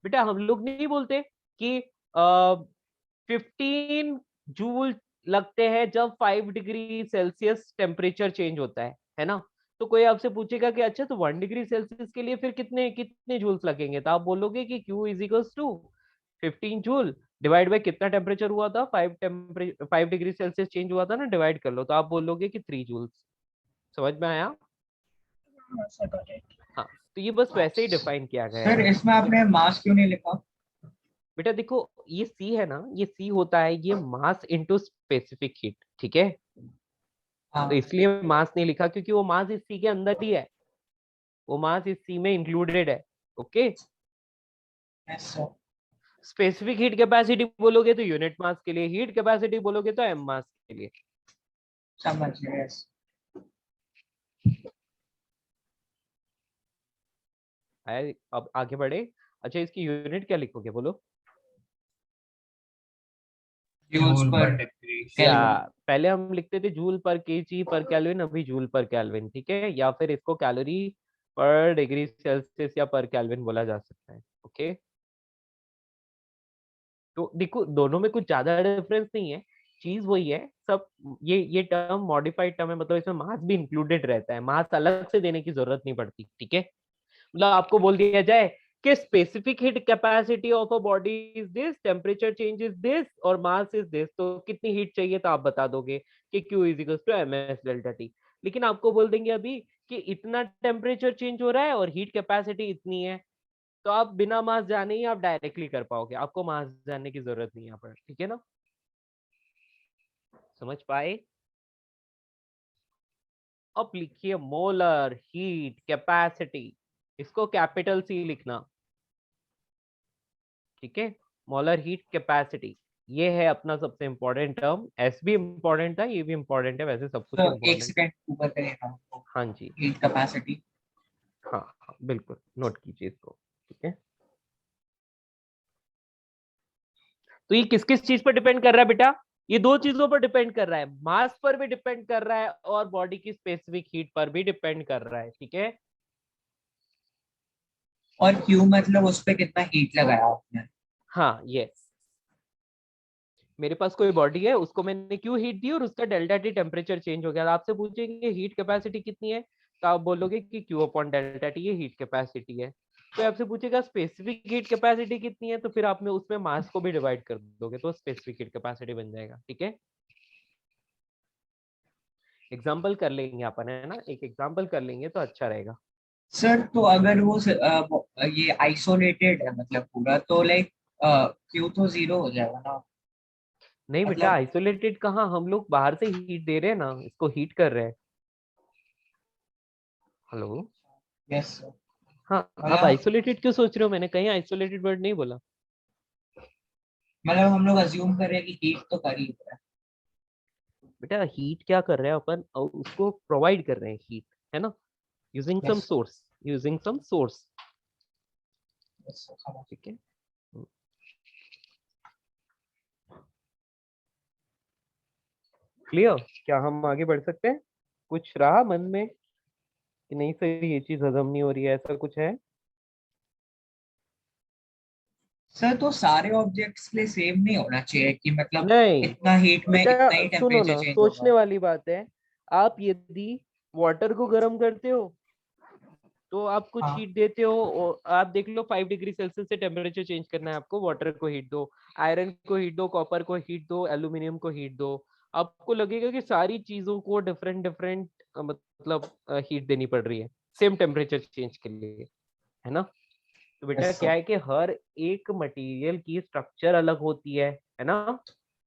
बेटा हम लोग नहीं बोलते कि 15 जूल लगते हैं जब 5 डिग्री सेल्सियस टेम्परेचर चेंज होता है ना? तो कोई आपसे पूछेगा कि अच्छा, तो 1 डिग्री सेल्सियस के लिए फिर कितने कितने जूल्स लगेंगे, तो आप बोलोगे कि Q is equals to 15 joule divide by कितना टेम्परेचर हुआ था, 5 डिग्री सेल्सियस चेंज हुआ था ना, डिवाइड कर लो, तो आप बोलोगे कि 3 जूल्स। समझ में आया? हाँ सर गॉट इट। हाँ, तो ये बस वैसे ही डिफाइन किया गया सर है। इसमें आपने मास क्यों नहीं लिखा? बेटा देखो, ये सी है ना, ये सी होता है ये मास इनटू स्पेसिफिक हीट। ठीक है, हाँ तो इसलिए मास नहीं लिखा, क्योंकि वो मास इस सी के अंदर ही है, वो मास इस सी में इंक्लूडेड है। Okay, yes sir specific heat capacity बोलोगे तो यूनिट मास के लिए, हीट कैपेसिटी बोलोगे तो एम मास के लिए। समझ गए यस। अब आगे बढ़े। अच्छा, इसकी यूनिट क्या लिखोगे बोलो? जूल्स पर डिग्री या केल्विन। पहले हम लिखते थे जूल पर केजी पर केल्विन, अभी जूल पर केल्विन। ठीक है, या फिर इसको कैलोरी पर डिग्री सेल्सियस या पर केल्विन बोला जा सकता है। ओके, तो देखो दोनों में कुछ ज्यादा डिफरेंस नहीं है, चीज वही है सब। ये टर्म मॉडिफाइड टर्म है, मतलब इसमें मास भी इंक्लूडेड रहता है, मास अलग से देने की जरूरत नहीं पड़ती। ठीक है, मतलब आपको बोल दिया जाए कि specific heat capacity of a body is this, temperature change is this और मास इज दिस, तो कितनी हीट चाहिए तो आप बता दोगे कि Q is equal to M S delta T. लेकिन आपको बोल देंगे अभी कि इतना टेम्परेचर चेंज हो रहा है और हीट कैपेसिटी इतनी है, तो आप बिना मास जाने ही आप डायरेक्टली कर पाओगे, आपको मास जानने की जरूरत नहीं है यहाँ पर। ठीक है ना, समझ पाए? अब लिखिए मोलर हीट कैपेसिटी, इसको कैपिटल सी लिखना। ठीक है, मोलर हीट कैपेसिटी, ये है अपना सबसे इम्पोर्टेंट टर्म। एस भी इम्पोर्टेंट था, ये भी इम्पोर्टेंट है, वैसे सब कुछ तो एक इम्पोर्टेंट। सेकंड ऊपर करेगा हमको हाँ जी, हीट कैपेसिटी। हाँ हाँ बिल्कुल, नोट कीजिए इसको। ठीक है, तो ये किस किस चीज पर डिपेंड कर रहा है बेटा? ये दो चीजों पर डिपेंड कर रहा है, मास पर भी डिपेंड कर रहा है और बॉडी की स्पेसिफिक हीट पर भी डिपेंड कर रहा है। ठीक है, और क्यू मतलब उस पे कितना हीट लगाया आपने। हाँ यस, मेरे पास कोई बॉडी है, उसको मैंने क्यों हीट दी और उसका डेल्टा टी टेम्परेचर चेंज हो गया। आपसे पूछेंगे हीट कैपेसिटी कितनी है, तो आप बोलोगे कि क्यू अपॉन डेल्टा टी ये हीट कैपेसिटी है। तो आपसे पूछेगा स्पेसिफिक हीट कैपेसिटी कितनी है, तो फिर आप में उसमें मास को भी डिवाइड कर दोगे तो स्पेसिफिक हीट कैपेसिटी बन जाएगा। ठीक है, एग्जाम्पल कर लेंगे अपन, है ना, एक एग्जाम्पल कर लेंगे तो अच्छा रहेगा। सर तो अगर ये आइसोलेटेड है मतलब पूरा, तो लाइक क्यू तो जीरो हो जाएगा ना। नहीं बेटा, मतलब आइसोलेटेड कहाँ, हम लोग बाहर से हीट दे रहे हैं ना, इसको हीट कर रहे हैं। Hello, yes sir. हाँ, आप मतलब आइसोलेटेड क्यों सोच रहे हो, मैंने कहीं आइसोलेटेड वर्ड नहीं बोला। मतलब हम लोग अज्यूम कर रहे हैं कि हीट तो कर ही रहा है। बेटा हीट क्या कर रहे हैं अपन, उसको प्रोवाइड कर रहे हैं हीट, है ना, using some yes source, using some source. Yes sir. ठीक है, क्लियर? क्या हम आगे बढ़ सकते हैं? कुछ रहा मन में कि नहीं सर ये चीज हजम नहीं हो रही है, ऐसा कुछ है? सर तो सारे ऑब्जेक्ट्स के लिए सेम नहीं होना चाहिए कि मतलब नहीं इतना हीट में बेटा, इतना ही सुनो टेम्परेचर ना, चेंज सोचने होगा। वाली बात है। आप यदि वाटर को गर्म करते हो तो आप कुछ हाँ हीट देते हो, और आप देख लो 5 डिग्री सेल्सियस से टेम्परेचर चेंज करना है आपको, वाटर को हीट दो, आयरन को हीट दो, कॉपर को हीट दो, एल्यूमिनियम को हीट दो, आपको लगेगा कि सारी चीजों को डिफरेंट डिफरेंट मतलब हीट देनी पड़ रही है सेम टेम्परेचर चेंज के लिए, है ना। तो बेटा यस क्या सर। है कि हर एक मटेरियल की स्ट्रक्चर अलग होती है ना,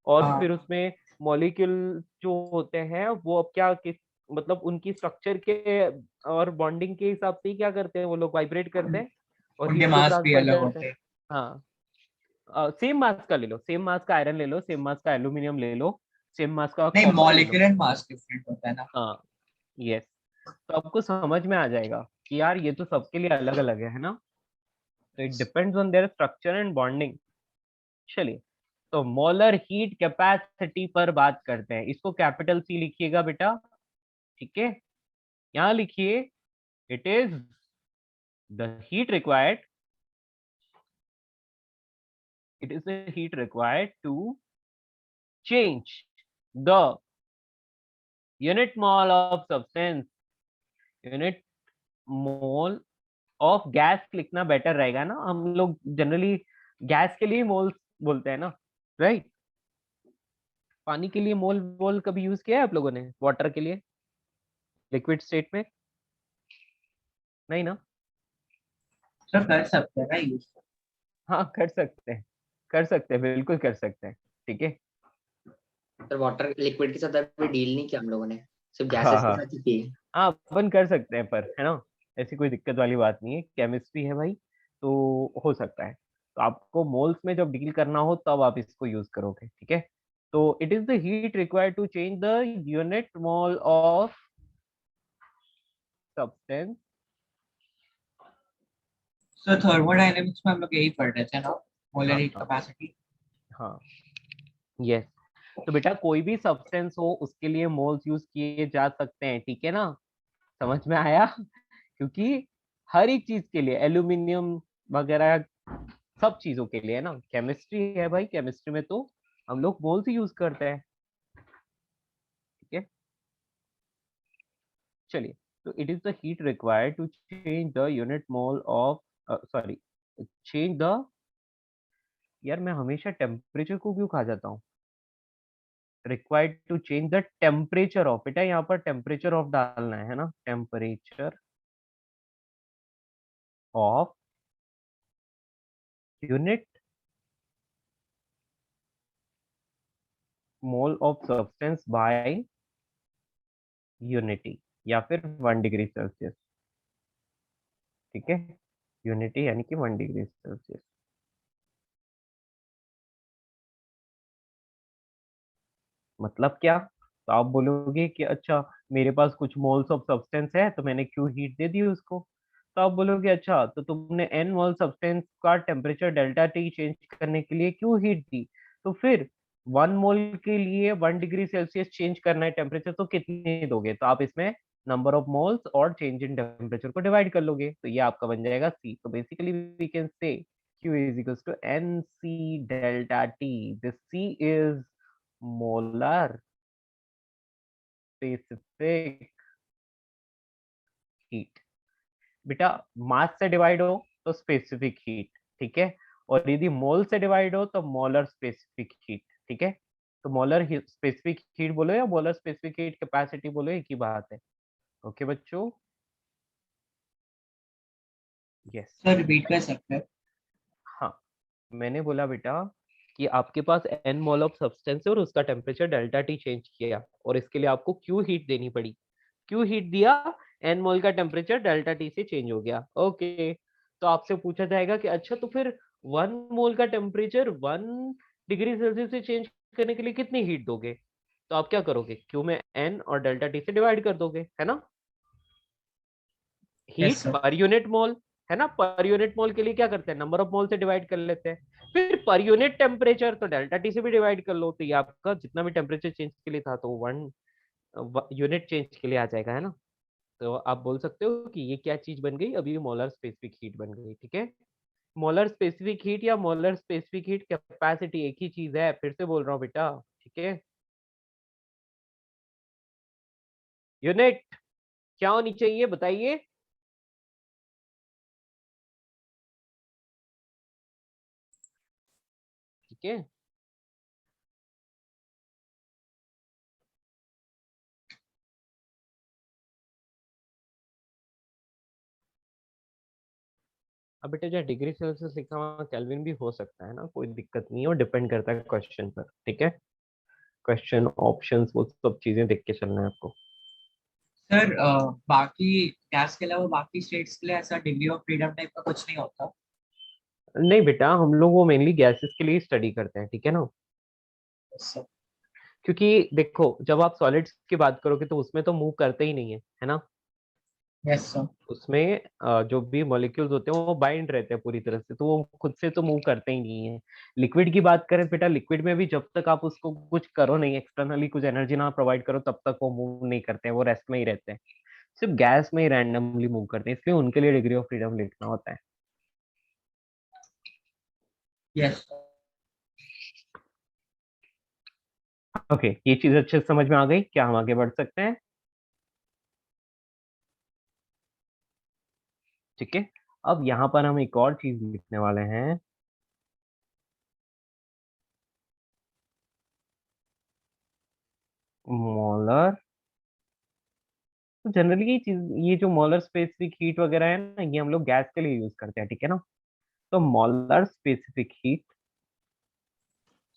और हाँ फिर उसमें मॉलिक्यूल जो होते हैं वो अब क्या किस मतलब उनकी स्ट्रक्चर के और बॉन्डिंग के हिसाब से ही क्या करते हैं, वो लोग वाइब्रेट करते हैं और उनके हीट को मास भी ट्रांसफर अलग करते होते हैं। हैं। हाँ, सेम मास का ले लो, सेम मास का आयरन ले लो, सेम मास का एल्यूमिनियम ले लो, सेम मास का नहीं, कॉपर ले लो। मॉलिक्यूलर मास डिफरेंट होता है ना। हाँ यस, तो आपको समझ में आ जाएगा कि यार ये तो सबके लिए अलग अलग है ना, तो it depends on their structure and bonding. चलिए, तो मोलर हीट कैपेसिटी पर बात करते हैं, इसको कैपिटल सी लिखिएगा बेटा। ठीक है, यहाँ लिखिए, it is the heat required, it is the heat required to change the unit mole of substance, unit mole of gas लिखना बेटर रहेगा ना, हम लोग जनरली गैस के लिए मोल्स बोलते हैं ना, राइट। पानी के लिए मोल वोल कभी यूज किया है आप लोगों ने, वाटर के लिए लिक्विड स्टेट में? नहीं ना। सर कर सकते हैं ना यूज। हाँ कर सकते हैं, कर सकते हैं, बिल्कुल कर सकते हैं। ठीक है, सर वाटर लिक्विड के साथ अभी डील नहीं किया हम लोगों ने, सिर्फ हाँ गैसेस के हाँ साथ ही की है। हाँ, अपन कर सकते हैं पर, है ना, ऐसी कोई दिक्कत वाली बात नहीं है, केमिस्ट्री है भाई, तो हो सकता है। तो आपको मोल्स में जब डील करना हो तब आप इसको यूज करोगे। ठीक है, तो it is the heat required to change the unit mole of substance. Sir thermodynamics में हम लोग यही पढ़ रहे थे ना, मोलर हीट हाँ कैपेसिटी। हाँ यस, तो बेटा कोई भी सब्सटेंस हो उसके लिए मोल्स यूज किए जा सकते हैं, ठीक है ना, समझ में आया? क्योंकि हर एक चीज के लिए, एल्यूमिनियम वगैरह सब चीजों के लिए, है ना, केमिस्ट्री है भाई, केमिस्ट्री में तो हम लोग मोल्स ही यूज करते हैं। ठीक है, चलिए, तो it is the heat required to change the unit mole of, sorry, change the, यार मैं हमेशा टेम्परेचर को क्यों खा जाता हूँ, required to change the temperature of, बेटा यहाँ पर टेम्परेचर ऑफ डालना है ना, temperature of unit mole of substance by unity, या फिर 1 डिग्री सेल्सियस। ठीक है, यूनिटी यानी कि 1 डिग्री सेल्सियस। मतलब क्या? तो आप बोलोगे कि अच्छा मेरे पास कुछ मोल्स ऑफ सब्सटेंस है तो मैंने क्यू हीट दे दी उसको। तो आप बोलोगे अच्छा तो तुमने एन मोल सब्सटेंस का टेम्परेचर डेल्टा टी चेंज करने के लिए क्यू हीट दी, तो फिर 1 मोल के लिए 1 डिग्री सेल्सियस चेंज करना है टेम्परेचर, तो कितने दोगे? तो आप इसमें नंबर ऑफ मोल्स और चेंज इन टेम्परेचर को डिवाइड कर लोगे, तो ये आपका बन जाएगा सी। तो basically we can say Q is equals to NC delta T. The C is molar specific heat. बेटा मास से डिवाइड हो तो स्पेसिफिक हीट, ठीक है, और यदि मोल से डिवाइड हो तो मोलर स्पेसिफिक हीट, ठीक है। तो मोलर स्पेसिफिक हीट बोलो या मोलर स्पेसिफिक हीट कैपेसिटी बोलो, एक ही बात है। ओके बच्चों, यस। सर रिपीट कर सकते हैं? हाँ, मैंने बोला बेटा कि आपके पास n मोल ऑफ सब्सटेंस है और उसका टेम्परेचर डेल्टा टी चेंज किया, और इसके लिए आपको क्यू हीट देनी पड़ी। क्यू हीट दिया, n मोल का टेम्परेचर डेल्टा टी से चेंज हो गया। ओके, तो आपसे पूछा जाएगा कि अच्छा तो फिर 1 मोल का टेम्परेचर 1 डिग्री सेल्सियस से चेंज करने के लिए कितनी हीट दोगे? तो आप क्या करोगे, क्यू में n और डेल्टा टी से डिवाइड कर दोगे, है ना। Heat yes sir. Per unit mole, है ना, पर यूनिट मोल के लिए क्या करते हैं, नंबर ऑफ मोल से डिवाइड कर लेते हैं। फिर पर यूनिट टेम्परेचर तो डेल्टा टी से भी डिवाइड कर लो, तो ये आपका जितना भी टेम्परेचर चेंज के लिए था तो 1 यूनिट चेंज के लिए आ जाएगा, है ना। तो आप बोल सकते हो कि ये क्या चीज बन गई, अभी मोलर स्पेसिफिक हीट बन गई, ठीक है। मोलर स्पेसिफिक हीट या मोलर स्पेसिफिक हीट कैपेसिटी एक ही चीज है, फिर से बोल रहा हूँ बेटा, ठीक है। यूनिट क्या होनी चाहिए बताइए? ठीक है, अब बेटा जो डिग्री सेल्सियस लिखा हुआ केल्विन भी हो सकता है ना, कोई दिक्कत नहीं है, और डिपेंड करता है क्वेश्चन पर, ठीक है। क्वेश्चन ऑप्शंस वो सब चीजें देख के चलना है आपको। सर बाकी गैस के अलावा बाकी स्टेट्स के लिए ऐसा डिग्री ऑफ फ्रीडम टाइप का कुछ नहीं होता? नहीं बेटा, हम लोग वो मेनली गैसेस के लिए स्टडी करते हैं, ठीक है ना। सर क्योंकि देखो जब आप सॉलिड्स की बात करोगे तो उसमें तो मूव करते ही नहीं है ना। Yes sir. उसमें जो भी मॉलिक्यूल्स होते हैं वो बाइंड रहते हैं पूरी तरह से, तो वो खुद से तो मूव करते ही नहीं है। लिक्विड की बात करें बेटा, लिक्विड में भी जब तक आप उसको कुछ करो नहीं, एक्सटर्नली कुछ एनर्जी ना प्रोवाइड करो, तब तक वो मूव नहीं करते हैं, वो रेस्ट में ही रहते हैं। सिर्फ गैस में ही रैंडमली मूव करते हैं, इसलिए उनके लिए डिग्री ऑफ फ्रीडम लिखना होता है। यस। ओके, ये चीज अच्छे से समझ में आ गई, क्या हम आगे बढ़ सकते हैं? ठीक है, अब यहाँ पर हम एक और चीज लिखने वाले हैं। मोलर, तो जनरली ये चीज, ये जो मोलर स्पेसिफिक हीट वगैरह है ना, ये हम लोग गैस के लिए यूज करते हैं, ठीक है ना। तो मोलर स्पेसिफिक हीट,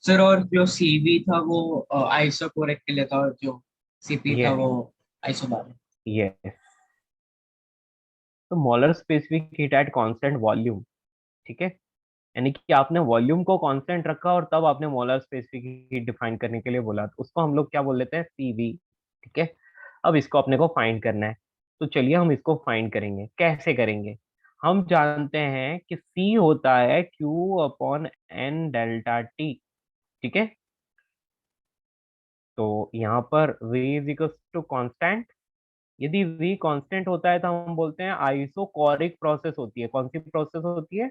सर और जो सीवी था वो आइसोकोरिक के लिए था, और जो सीपी था ये वो आइसोबारिक। ये तो molar specific heat at constant volume, ठीक है। यानी कि आपने वॉल्यूम को कांस्टेंट रखा और तब आपने मोलर स्पेसिफिक हीट डिफाइन करने के लिए बोला, तो उसको हम लोग क्या बोल लेते हैं, सीवी, ठीक है। अब इसको अपने को फाइंड करना है, तो चलिए हम इसको फाइंड करेंगे। कैसे करेंगे? हम जानते हैं कि C होता है Q upon N delta T, ठीक है। तो यहाँ पर V is equal to constant. यदि V कांस्टेंट होता है तो हम बोलते हैं आइसोकोरिक प्रोसेस होती है। कौन सी प्रोसेस होती है?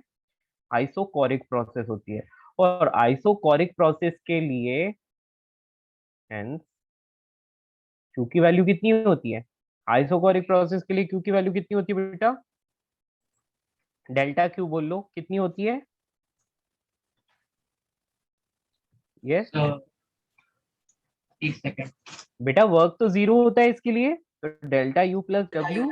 आइसोकोरिक प्रोसेस होती है। और आइसोकोरिक प्रोसेस के लिए हेंस Q की वैल्यू कितनी होती है? आइसोकोरिक प्रोसेस के लिए Q की वैल्यू कितनी होती है बेटा? डेल्टा Q बोल लो, कितनी होती है? Yes sir 30 second. बेटा, वर्क तो जीरो होता है इसके लिए, तो डेल्टा U प्लस डब्ल्यू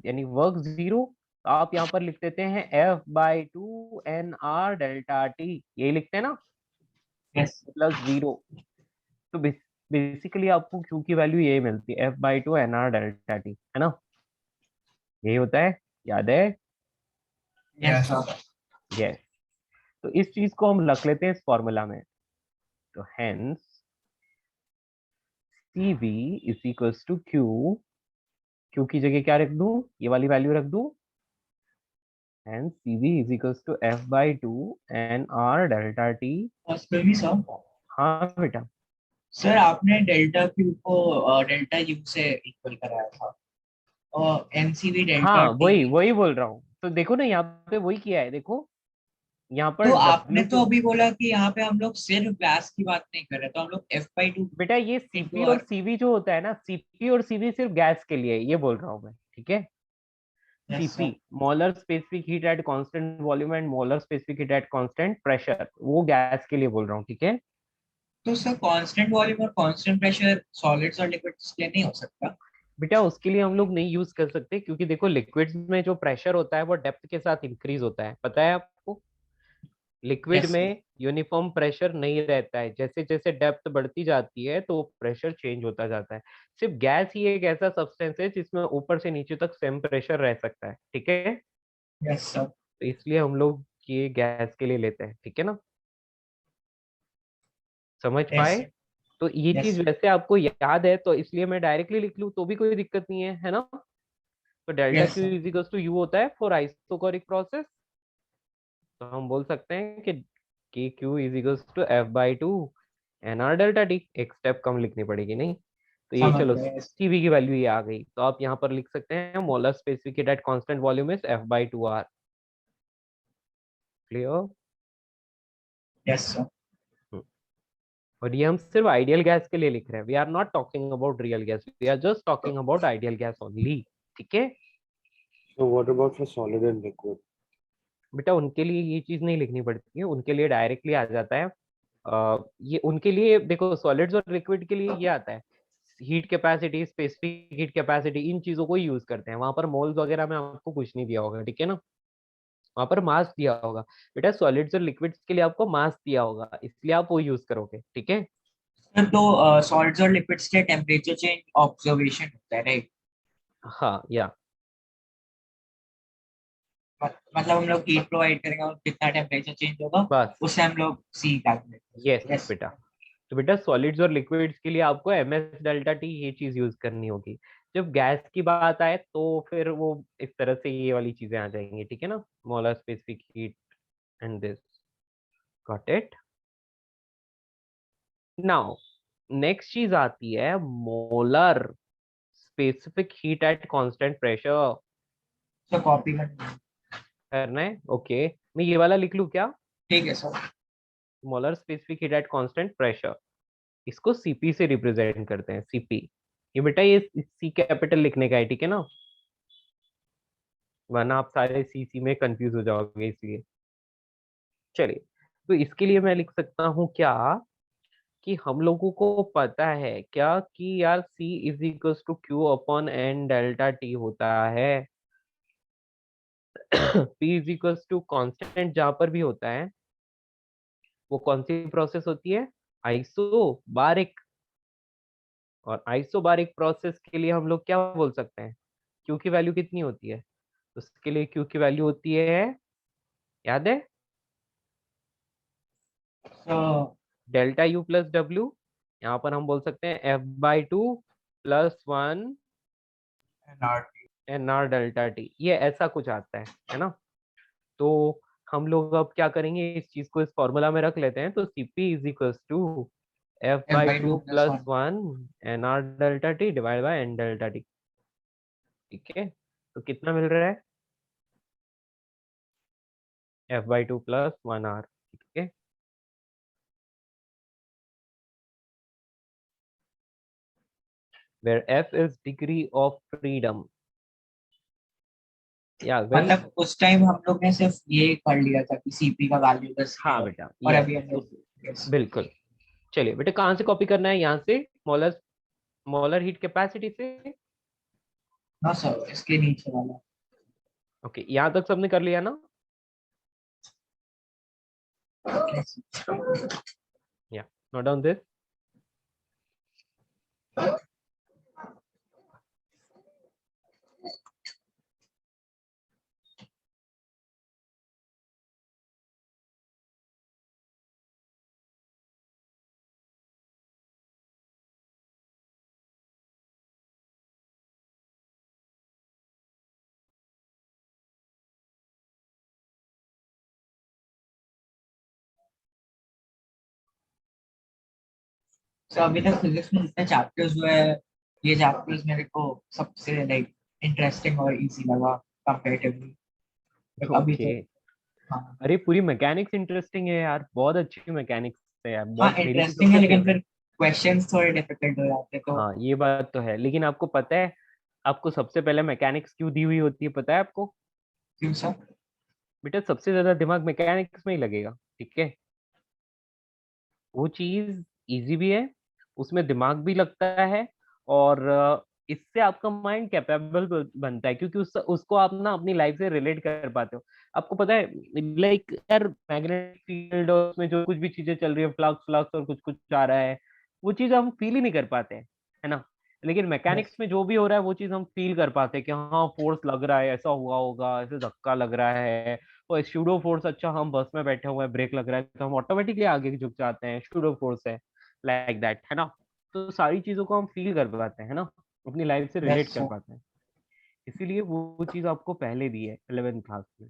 यानी वर्क जीरो। तो आप यहाँ पर लिख देते हैं F/2 NR डेल्टा T, यही लिखते हैं ना, यस। Plus zero. तो बेसिकली आपको Q की वैल्यू यही मिलती है, F/2 NR डेल्टा T, है ना, यही होता है, याद है? Yes sir. यस। तो इस चीज को हम रख लेते हैं इस फॉर्मूला में। तो hence CV is equals to Q की जगह क्या रख दूं, ये वाली वैल्यू रख दूं, and CV is equals to F/2 NR delta T। Possible भी सर। हाँ बेटा। सर आपने डेल्टा क्यू को डेल्टा यू से इक्वल कराया था और एमसीवी डेल्टा हाँ टी। वही वही बोल रहा हूँ, तो देखो ना यहाँ पे वही किया है, देखो यहाँ पर तो आपने W तो क्यू। अभी बोला कि यहाँ पे हम लोग सिर्फ गैस की बात नहीं कर रहे, तो हम लोग F/2 बेटा ये इंटू CP और आर। CV जो होता है ना, CP और CV सिर्फ गैस के लिए है, ये बोल रहा हूँ मैं, ठीक है। Yes CP sir. Molar specific heat at constant volume and molar specific heat at constant pressure, वो गैस के लिए बोल रहा हूँ, ठीक है। तो सर कांस्टेंट वॉल्यूम और कांस्टेंट प्रेशर सॉलिड्स और लिक्विड्स के लिए नहीं हो सकता? बेटा उसके लिए हम लोग नहीं यूज कर सकते, क्योंकि देखो लिक्विड्स में जो प्रेशर होता है वो डेप्थ के साथ इंक्रीज होता है, पता है आपको। Liquid yes sir. में यूनिफॉर्म प्रेशर नहीं रहता है, जैसे जैसे डेप्थ बढ़ती जाती है तो प्रेशर चेंज होता जाता है। सिर्फ गैस ही एक ऐसा सब्सटेंस है जिसमें ऊपर से नीचे तक सेम प्रेशर रह सकता है, ठीक है। Yes sir. तो इसलिए हम लोग ये गैस के लिए लेते हैं, ठीक है ना, समझ यस पाए। तो ये यस। चीज वैसे आपको याद है, तो इसलिए मैं डायरेक्टली लिख लूँ तो भी कोई दिक्कत नहीं है ना। तो delta yes Q sir. Is equals to U होता है फॉर आइसोकोरिक प्रोसेस। तो हम बोल सकते हैं कि Q is equals to F/2 NR delta T, एक स्टेप कम लिखनी पड़ेगी नहीं। तो ये समझ चलो गए। यस। CV की वैल्यू ये आ गई, तो आप यहाँ पर लिख सकते हैं molar specific heat at constant volume is F/2R। Clear. Yes sir. और ये हम सिर्फ आइडियल गैस के लिए लिख रहे हैं, we are not talking about real gas, we are just talking about ideal gas only, ठीक है। So what about for solid and liquid? बेटा उनके लिए ये चीज नहीं लिखनी पड़ती है, उनके लिए डायरेक्टली आ जाता है। ये उनके लिए देखो सॉलिड्स और लिक्विड के लिए ये आता है, heat capacity, specific heat capacity, इन चीजों को ही यूज करते हैं। वहां पर मोल्स वगैरह में आपको कुछ नहीं दिया होगा, ठीक है ना, वहां पर मास दिया होगा। बेटा सॉलिड्स और लिक्विड्स के लिए आपको मास दिया होगा, इसलिए आप वो यूज करोगे, ठीक है। सर तो सॉलिड्स और लिक्विड्स के टेम्परेचर चेंज ऑब्जर्वेशन होता है राइट? हाँ या मतलब हम लोग हीट प्रोवाइड करेंगे और कितना टेम्परेचर चेंज होगा बस, उससे हम लोग सी कैलकुलेट यस करेंगे। यस। बेटा। तो बेटा सॉलिड्स और लिक्विड्स के लिए आपको MS डेल्टा टी ये चीज यूज करनी होगी। जब गैस की बात आए तो फिर वो इस तरह से ये वाली चीजें आ जाएंगी, ठीक है ना, molar specific heat and this, got it. Now next चीज आती है molar specific heat at constant pressure. तो कॉपी करना है। करना है, ओके। मैं ये वाला लिख लूं क्या, ठीक है sir. Molar specific heat at constant pressure. इसको CP से रिप्रेजेंट करते हैं, CP। ये बेटा ये C कैपिटल लिखने का है, ठीक है ना, वरना आप सारे CC में कंफ्यूज हो जाओगे, इसलिए चलिए। तो इसके लिए मैं लिख सकता हूँ क्या, कि हम लोगों को पता है क्या कि यार C is equals to Q upon N delta T होता है। P is equals to constant जहां पर भी होता है, वो कौन सी प्रोसेस होती है, आइसोबारिक। और आइसोबारिक प्रोसेस के लिए हम लोग क्या बोल सकते हैं, Q की वैल्यू कितनी होती है, उसके लिए Q की वैल्यू होती है, याद है, तो डेल्टा U प्लस W। यहाँ पर हम बोल सकते हैं F/2 plus 1 NRT. NR delta T, ये ऐसा कुछ आता है ना। तो हम लोग अब क्या करेंगे, इस चीज को इस फॉर्मूला में रख लेते हैं। तो CP is equals to F/2 plus F/2 + 1। 1 NR delta T divide by N delta T, ठीक है। तो कितना मिल रहा है, F/2 प्लस 1R, ठीक है। where F is degree of freedom, या वही। मतलब उस टाइम हम लोग ने सिर्फ ये कर लिया था कि सीपी का वैल्यू बस ये हाँ है। बेटा और यस अभी हम यस, लोग यस। बिल्कुल। चलिए बेटा कहाँ से कॉपी करना है, यहाँ से मोलर मोलर हीट कैपेसिटी से। हाँ सर इसके नीचे वाला। ओके यहाँ तक सबने कर लिया ना, या नोट डाउन दिस। सो अभी तक फिजिक्स में जितने चैप्टर्स हुए हैं, ये चैप्टर्स मेरे को सबसे लाइक इंटरेस्टिंग और इजी लगा कंपैरेटिवली। अभी ओके। तो हाँ अरे पूरी मैकेनिक्स इंटरेस्टिंग है यार, बहुत अच्छी मैकेनिक्स है यार, हाँ बहुत मेरी तो इंटरेस्टिंग है, सबसे लेकिन फेवरेट। फिर क्वेश्चंस थोड़े डिफिकल्ट हो जाते तो। हाँ ये बात तो है, लेकिन आपको पता है आपको सबसे पहले मैकेनिक्स क्यों दी हुई होती है, पता है आपको? क्यों सर? बेटा सबसे ज्यादा दिमाग मैकेनिक्स में ही लगेगा, ठीक है? वो चीज इजी भी है, उसमें दिमाग भी लगता है, और इससे आपका माइंड कैपेबल बनता है, क्योंकि उसको आप ना अपनी लाइफ से रिलेट कर पाते हो। आपको पता है लाइक यार मैग्नेटिक फील्ड और उसमें जो कुछ भी चीजें चल रही है, फ्लक्स फ्लक्स और कुछ कुछ आ रहा है, वो चीज हम फील ही नहीं कर पाते हैं, है ना? लेकिन यस। मैकेनिक्स में जो भी हो रहा है वो चीज हम फील कर पाते हैं कि हाँ फोर्स लग रहा है, ऐसा हुआ होगा, ऐसे धक्का लग रहा है, और स्यूडो फोर्स, अच्छा हम बस में बैठे हुए हैं, ब्रेक लग रहा है तो हम ऑटोमेटिकली आगे झुक जाते हैं, स्यूडो फोर्स है, लाइक दैट, है ना? तो सारी चीजों को हम फील कर पाते हैं, है ना? अपनी लाइफ से यस रिलेट कर सर। पाते हैं। इसीलिए वो चीज आपको पहले दी है 11th क्लास में।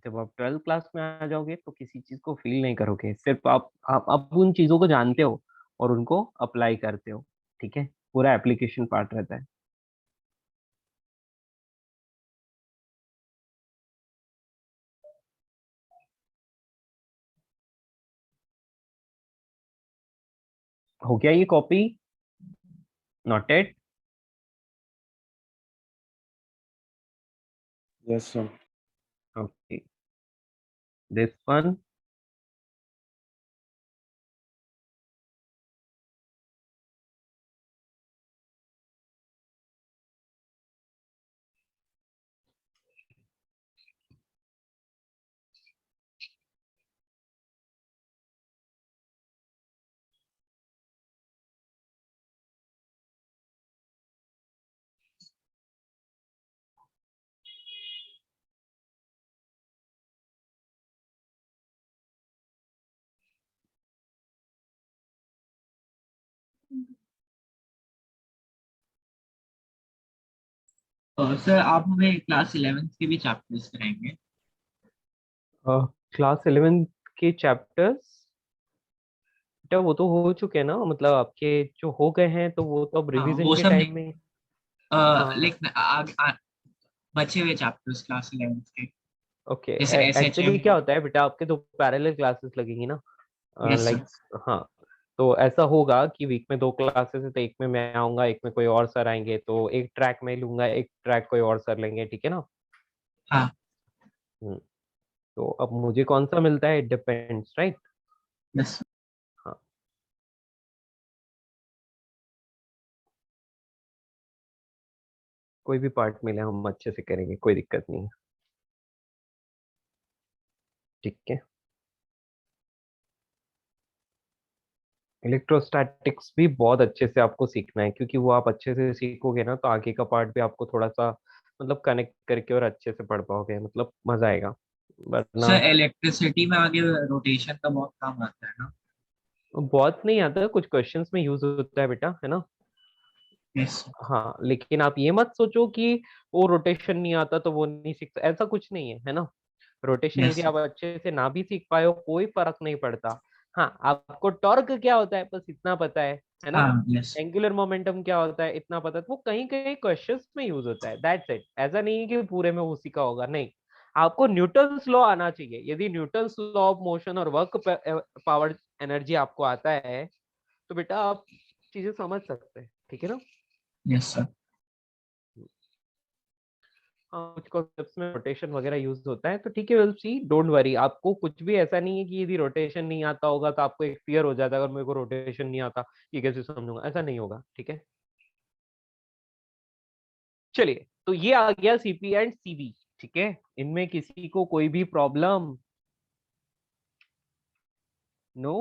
जब आप 12th क्लास में आ जाओगे तो किसी चीज को फील नहीं करोगे, सिर्फ आप उन चीजों को जानते हो और उनको अप्लाई करते हो, ठीक है? पूरा एप्लीकेशन पार्ट रहता है। हो गया ये copy? Noted? Yes, sir. Okay, this one. Sir आप हमें क्लास 11th के भी चैप्टर्स कराएंगे? क्लास 11th के चैप्टर्स? बेटा वो तो हो चुके हैं ना, मतलब आपके जो हो गए हैं तो वो तो अब हाँ रिवीजन वो के सब टाइम नहीं, में। हाँ। लेकिन बचे हुए चैप्टर्स क्लास 11th के, ओके। जैसे एस एच एक्चुअली एम। क्या होता है बेटा, आपके तो पैरेलल क्लासेस लगेंगी ना, यस सर। लाइक। हाँ, तो ऐसा होगा कि वीक में दो क्लासेस है, तो एक में मैं आऊंगा, एक में कोई और सर आएंगे, तो एक ट्रैक मैं लूंगा, एक ट्रैक कोई और सर लेंगे, ठीक है ना? हाँ। हम्म, तो अब मुझे कौन सा मिलता है, इट डिपेंड्स, राइट? यस। हाँ, कोई भी पार्ट मिले हम अच्छे से करेंगे, कोई दिक्कत नहीं है, ठीक है? इलेक्ट्रोस्टैटिक्स भी बहुत अच्छे से आपको सीखना है, क्योंकि वो आप अच्छे से सीखोगे ना तो आगे का पार्ट भी आपको थोड़ा सा मतलब कनेक्ट करके और अच्छे से पढ़ पाओगे, मतलब मजा आएगा, वरना सर इलेक्ट्रिसिटी में आगे रोटेशन का बहुत काम आता है ना? बहुत नहीं आता, कुछ क्वेश्चंस में यूज होता है बेटा, है ना? यस। हाँ, लेकिन आप ये मत सोचो कि वो रोटेशन नहीं आता तो वो नहीं सीखता, ऐसा कुछ नहीं है, है ना? Rotation yes. यदि आप अच्छे से ना भी सीख पाए हो कोई फर्क नहीं पड़ता। हाँ, आपको टॉर्क क्या होता है बस इतना पता है ना? हाँ। यस। एंगुलर मोमेंटम क्या होता है इतना पता है, वो कहीं कहीं क्वेश्चंस में यूज होता है, दैट्स इट। ऐसा नहीं है कि पूरे में उसी का होगा, नहीं। आपको न्यूटन्स लॉ आना चाहिए, यदि न्यूटन्स लॉ ऑफ मोशन और वर्क पावर एनर्जी आपको आता है तो बेटा आप चीजें समझ सकते हैं, ठीक है ना? Yes sir. हाँ, कुछ कॉन्सेप्ट्स में रोटेशन वगैरह यूज होता है, तो ठीक है, विल सी, डोंट वरी। आपको कुछ भी ऐसा नहीं है कि यदि रोटेशन नहीं आता होगा तो आपको एक फियर हो जाता है, अगर मेरे को रोटेशन नहीं आता ये कैसे समझूंगा, ऐसा नहीं होगा, ठीक है? चलिए, तो ये आ गया सीपी एंड सीवी, ठीक है? इनमें किसी को कोई भी प्रॉब्लम? नो?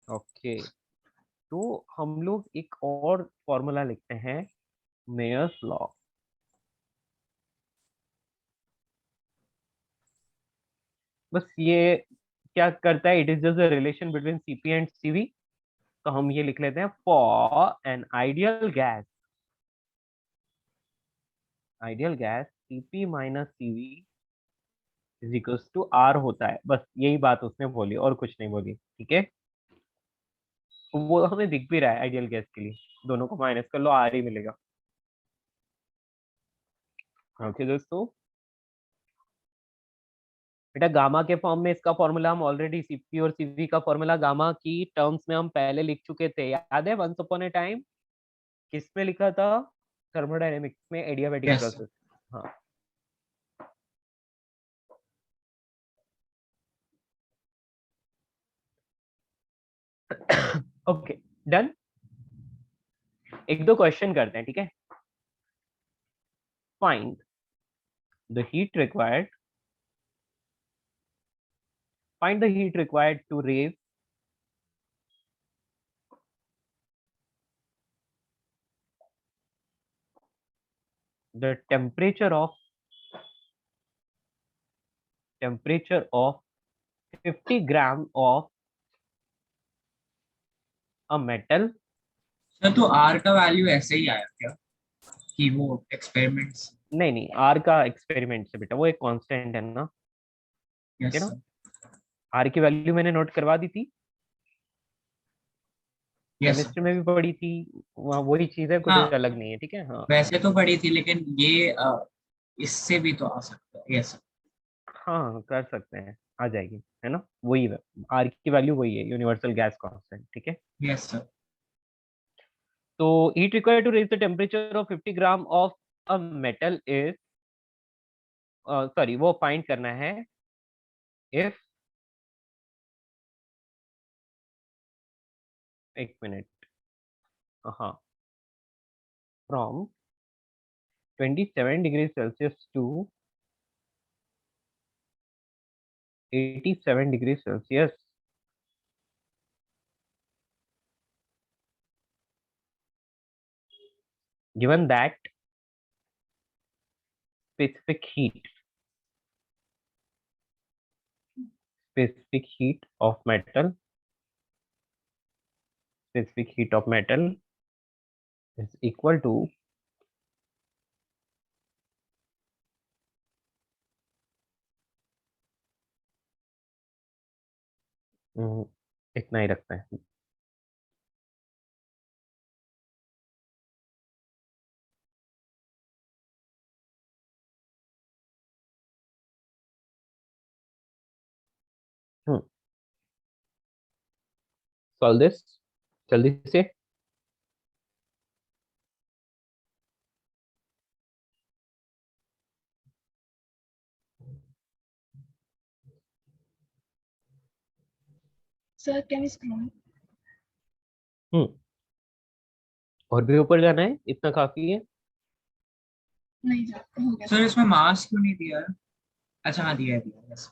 ओके, तो हम लोग एक और फॉर्मूला लिखते हैं, मेयर्स लॉ। बस ये क्या करता है, it is just a relation between CP and CV. तो हम ये लिख लेते हैं, for an ideal gas CP minus CV is equals to R होता है, बस यही बात उसने बोली और कुछ नहीं बोली, ठीक है। वो हमें दिख भी रहा है आइडियल गैस के लिए, दोनों को माइनस कर लो आर ही मिलेगा। ओके दोस्तों, बेटा गामा के फॉर्म में इसका फॉर्मूला हम ऑलरेडी सीपी और सीवी का फॉर्मूला गामा की टर्म्स में हम पहले लिख चुके थे, याद है, वंस अपॉन ए टाइम। किस में लिखा था? थर्मोडायनेमिक्स में, एडियाबैटिक Yes. प्रोसेस। हाँ, ओके डन। एक दो क्वेश्चन करते हैं, ठीक है। Find the heat required, find the heat required to raise the temperature of 50 gram of a metal। सर तो आर का वैल्यू ऐसे ही आया क्या कि वो एक्सपेरिमेंट्स? नहीं नहीं, आर का एक्सपेरिमेंट से बेटा, वो एक कांस्टेंट है ना, ठीक यस है ना। सर, आर की वैल्यू मैंने नोट करवा दी थी, यस सर। केमिस्ट्री में भी पढ़ी थी, वहाँ वही चीज है, कुछ हाँ, अलग नहीं है, ठीक है। हाँ वैसे तो पढ़ी थी लेकिन ये इससे भी तो आ सकता है। यस हाँ, कर सकते हैं, आ जाएगी, है ना, वही है। आर की वैल्यू वही है, यूनिवर्सल गैस कांस्टेंट, ठीक है। Yes sir. तो heat required to raise the temperature of 50 gram of a metal is, sorry, वो फाइंड करना है इफ, एक मिनट, हाँ, from 27 degree Celsius to 87 degree Celsius, given that specific heat of metal, specific heat of metal is equal to इतना ही रखते हैं। Solve this जल्दी से। Sir can you scroll? Hmm, और भी ऊपर जाना है, इतना काफी है। नहीं जा हो गया सर इसमें मास क्यों नहीं दिया है? अच्छा हाँ, दिया है, दिया है। यस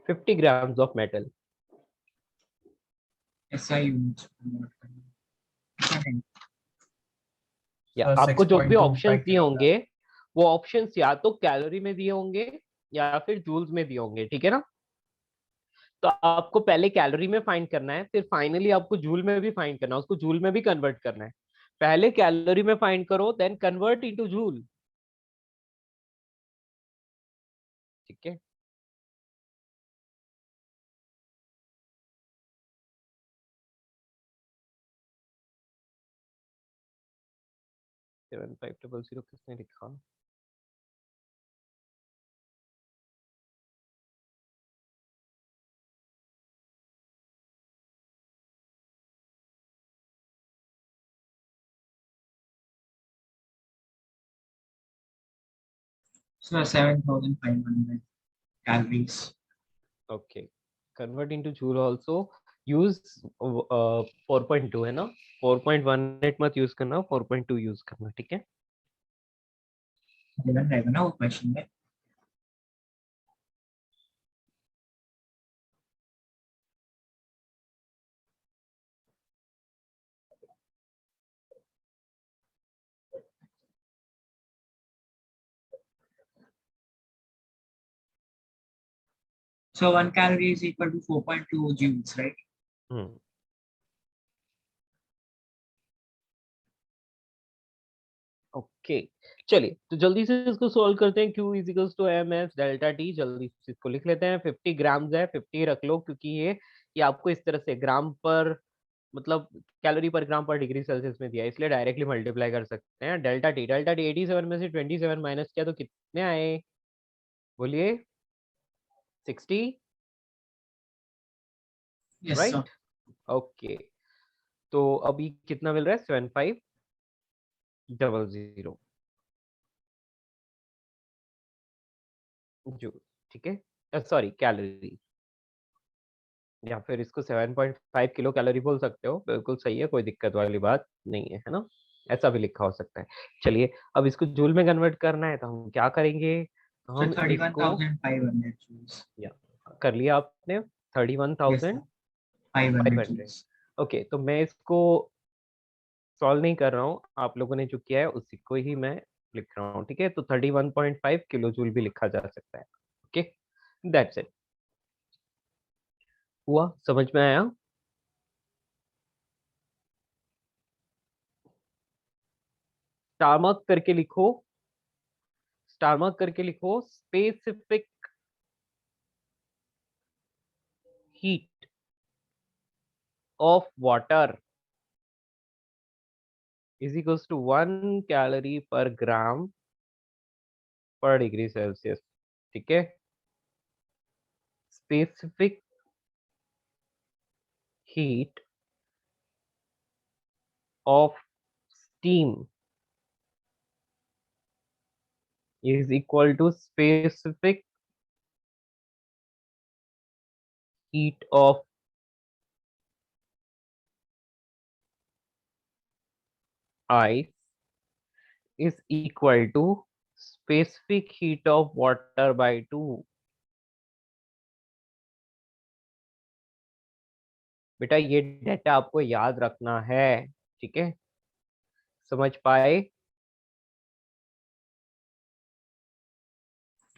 50 ग्राम्स ऑफ मेटल, ऐसा यूनिट नहीं। या सर आपको जो भी 6.25 ऑप्शंस दिए किलोग्राम। होंगे, वो ऑप्शंस या तो कैलोरी में दिए होंगे या फिर जूल्स में दिए होंगे, ठीक है ना। तो आपको पहले कैलोरी में फाइंड करना है, फिर फाइनली आपको जूल में भी फाइंड करना है, उसको जूल में भी कन्वर्ट करना है। पहले कैलोरी में फाइंड करो, देन कन्वर्ट इनटू जूल, ठीक है। 7500 किसने लिखा? Sir 7500 calories. Okay, convert into joule also, use 4.2 है ना, 4.18 मत यूज करना, 4.2 यूज करना, ठीक है। गिवन रहेगा ना वो क्वेश्चन में। So 1 calorie is equal to 4.2 joules, right? Hmm, okay, चलिए तो जल्दी से इसको सोल्व करते हैं। Q is equals to M S delta T, जल्दी से इसको लिख लेते हैं। 50 ग्राम्स है, 50 रख लो, क्योंकि ये आपको इस तरह से ग्राम पर मतलब calorie per gram per degree Celsius में दिया है, इसलिए डायरेक्टली मल्टीप्लाई कर सकते हैं। डेल्टा टी 87 में से 27 माइनस किया तो कितने आए, बोलिए? 60, यस सर। राइट? ओके, तो अभी कितना मिल रहा है? 7500 जूल, ठीक है, सॉरी कैलोरी, या फिर इसको 7.5 किलो कैलोरी बोल सकते हो, बिल्कुल सही है, कोई दिक्कत वाली बात नहीं है ना? ऐसा भी लिखा हो सकता है। चलिए अब इसको जूल में कन्वर्ट करना है, तो हम क्या करेंगे? तो सर हम इसको 31,500 जूल्स। या कर लिया आपने, यस सर, 500 31,500। जूल्स। ओके, तो मैं इसको सॉल्व नहीं कर रहा हूँ, आप लोगों ने जो किया है उसी को ही मैं लिख रहा हूँ, ठीक है? तो 31.5 किलो जूल भी लिखा जा सकता है। Okay, that's it. हुआ, समझ में आया? स्टार मार्क करके लिखो, स्टार मार्क करके लिखो, specific heat of water is equals to 1 calorie per gram per degree Celsius, ठीक है? Specific heat of steam is equal to specific heat of ice is equal to specific heat of water by 2। बेटा ये data आपको याद रखना है, ठीक है? समझ पाए?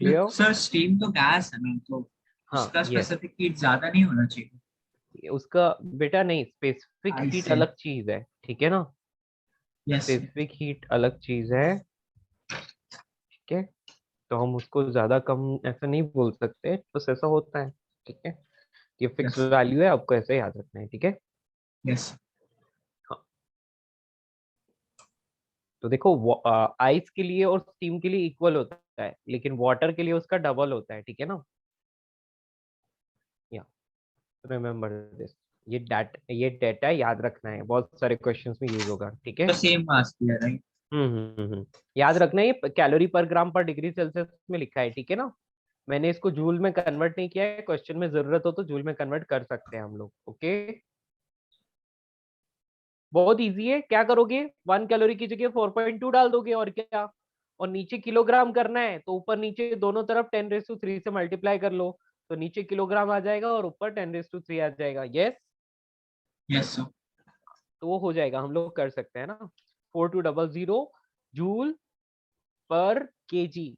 क्लियर? सर स्टीम तो गैस है ना, तो हाँ, उसका यस, स्पेसिफिक हीट ज्यादा नहीं होना चाहिए उसका बेटा नहीं, स्पेसिफिक आइस हीट से। अलग चीज है, ठीक है ना? यस। स्पेसिफिक हीट अलग चीज है, ठीक है? तो हम उसको ज्यादा कम ऐसा नहीं बोल सकते, बस ऐसा होता है, ठीक है? ये फिक्स यस। वैल्यू है, आपको ऐसे याद रखना है, ठीक है? यस। हाँ, तो देखो आइस के लिए और स्टीम के लिए इक्वल होता है, लेकिन वाटर के लिए उसका डबल होता है, ठीक है ना? या रिमेम्बर दिस, ये डेटा याद रखना है, बहुत सारे क्वेश्चंस में यूज होगा, ठीक है? तो सेम मास किया, राइट? याद रखना है, ये calorie per gram per degree Celsius में लिखा है, ठीक है ना? मैंने इसको जूल में कन्वर्ट नहीं किया है, क्वेश्चन में जरूरत हो तो जूल में कन्वर्ट कर सकते हैं हम लोग, ओके? बहुत इजी है, क्या करोगे? 1 कैलोरी की जगह 4.2 डाल दोगे, और क्या? और नीचे किलोग्राम करना है तो ऊपर नीचे दोनों तरफ 10⁻³ से मल्टीप्लाई कर लो, तो नीचे किलोग्राम आ जाएगा और ऊपर 10⁻³ आ जाएगा। Yes, yes sir. तो वो हो जाएगा, हम लोग कर सकते हैं ना। 4200 जूल पर केजी,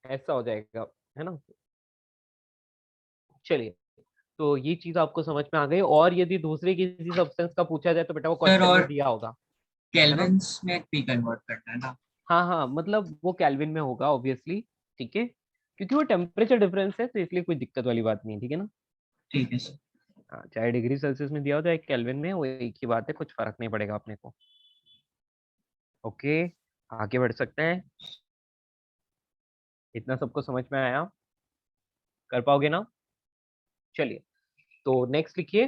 ऐसा हो जाएगा, है ना? चलिए, तो ये चीज आपको समझ में आ गई, और यदि दूसरे किसी सब्सटेंस का पूछा जाए तो बेटा वो सर क्वेश्चन में और दिया होगा, है ना? केल्विन्स में भी कन्वर्ट करना है ना? हाँ हाँ, मतलब वो केल्विन में होगा ऑब्वियसली, ठीक है? क्योंकि वो टेम्परेचर डिफरेंस है, तो इसलिए कोई दिक्कत वाली बात नहीं है, ठीक है ना? ठीक है सर। हाँ, चाहे डिग्री सेल्सियस में दिया हो चाहे केल्विन में, वो एक ही बात है, कुछ फर्क नहीं पड़ेगा अपने को। ओके, आगे बढ़ सकते हैं। इतना सबको समझ में आया? कर पाओगे ना? चलिए, तो नेक्स्ट लिखिए,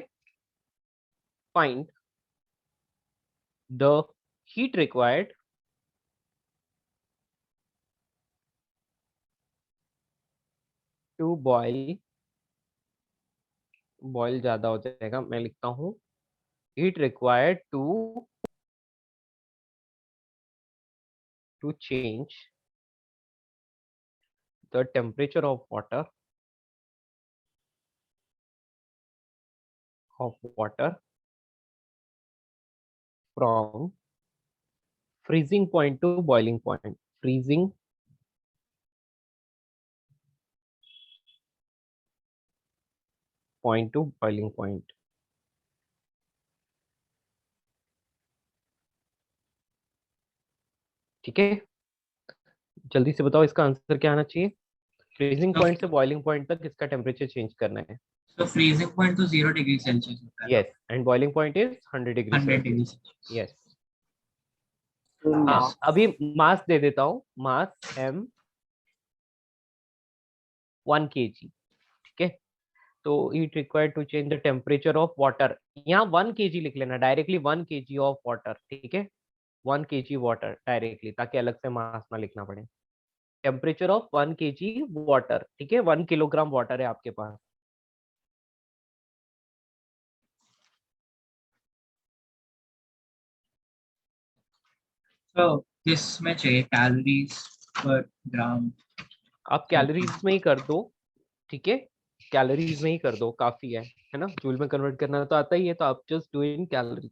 find the heat required to boil, boil ज्यादा हो जाएगा, मैं लिखता हूँ heat required to change the temperature of water from freezing point to boiling point, freezing point to boiling point, ठीक है? जल्दी से बताओ इसका आंसर क्या आना चाहिए। फ्रीजिंग तो पॉइंट से बॉइलिंग पॉइंट तक इसका टेम्परेचर चेंज करना है। फ्रीजिंग पॉइंट तो 0 डिग्री सेल्सियस होता है ना, yes, and boiling point is 100 degree 100 degree Celsius. Celsius. Yes. So हाँ, यस। अभी मास दे देता हूँ, मास m 1 kg, ठीक है। तो it required to change the temperature of water, यहाँ 1 kg लिख लेना डायरेक्टली, 1 kg ऑफ वाटर, ठीक है। 1 kg वाटर डायरेक्टली, ताकि अलग से मास ना लिखना पड़े। टेम्परेचर ऑफ 1 kg वाटर, ठीक है, 1 किलोग्राम वाटर है आपके पास। तो किस में चाहिए कैलोरीज पर ग्राम? आप कैलोरीज में ही कर दो, ठीक है, कैलोरीज में ही कर दो, काफी है ना। जूल में कन्वर्ट करना तो आता ही है, तो आप just do in calorie.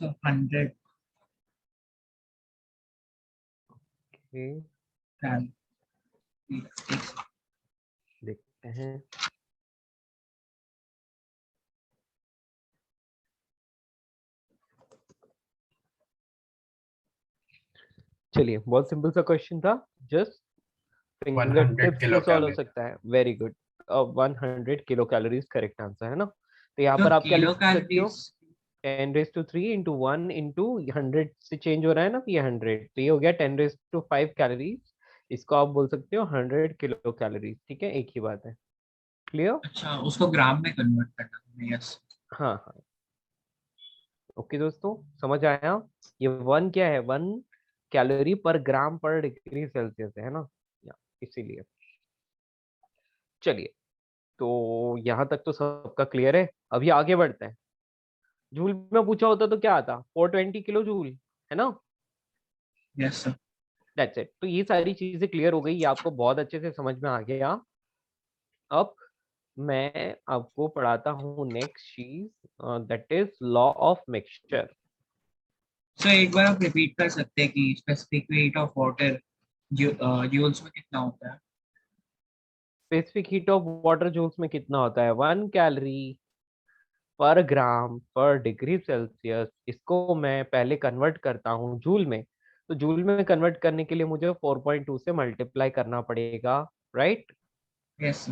So 100 calorie. देखते हैं। चलिए, बहुत सिंपल सा क्वेश्चन था, जस्ट फिंगर 100 टिप्स से किलो सॉल्व हो कैलोरी। सकता है। Very good. 100 kilo calories correct answer है ना। तो यहाँ तो पर आप क्या किलो लिख सकते हो, कैलोरीज 10⁻³ इंटू 1 इंटू 100 से चेंज हो रहा है ना, ये 100, तो ये हो गया 10⁵ कैलोरीज। इसको आप बोल सकते हो 100 किलो कैलोरीज, ठीक है, एक ही बात है। क्लियर। अच्छा, उसको ग्राम में कन्वर्ट करना है। यस। हाँ हाँ, ओके दोस्तों, समझ आया। ये 1 क्या है, 1 calorie per gram per degree Celsius है ना, इसीलिए। चलिए, तो यहाँ तक तो सबका क्लियर है। अभी आगे बढ़ते हैं। जूल में पूछा होता तो क्या आता, 420 किलो जूल, है ना। Yes sir. That's it. तो ये सारी चीजें क्लियर हो गई, ये आपको बहुत अच्छे से समझ में आ गया। अब मैं आपको पढ़ाता हूँ नेक्स्ट चीज, that is law of mixture. Sir एक बार आप रिपीट कर सकते हैं कि specific heat of water joules में कितना होता है? Specific heat of water joules में कितना होता है, 1 calorie per gram per degree Celsius. इसको मैं पहले कन्वर्ट करता हूँ जूल में, तो जूल में कन्वर्ट करने के लिए मुझे 4.2 से मल्टीप्लाई करना पड़ेगा, राइट। Yes sir.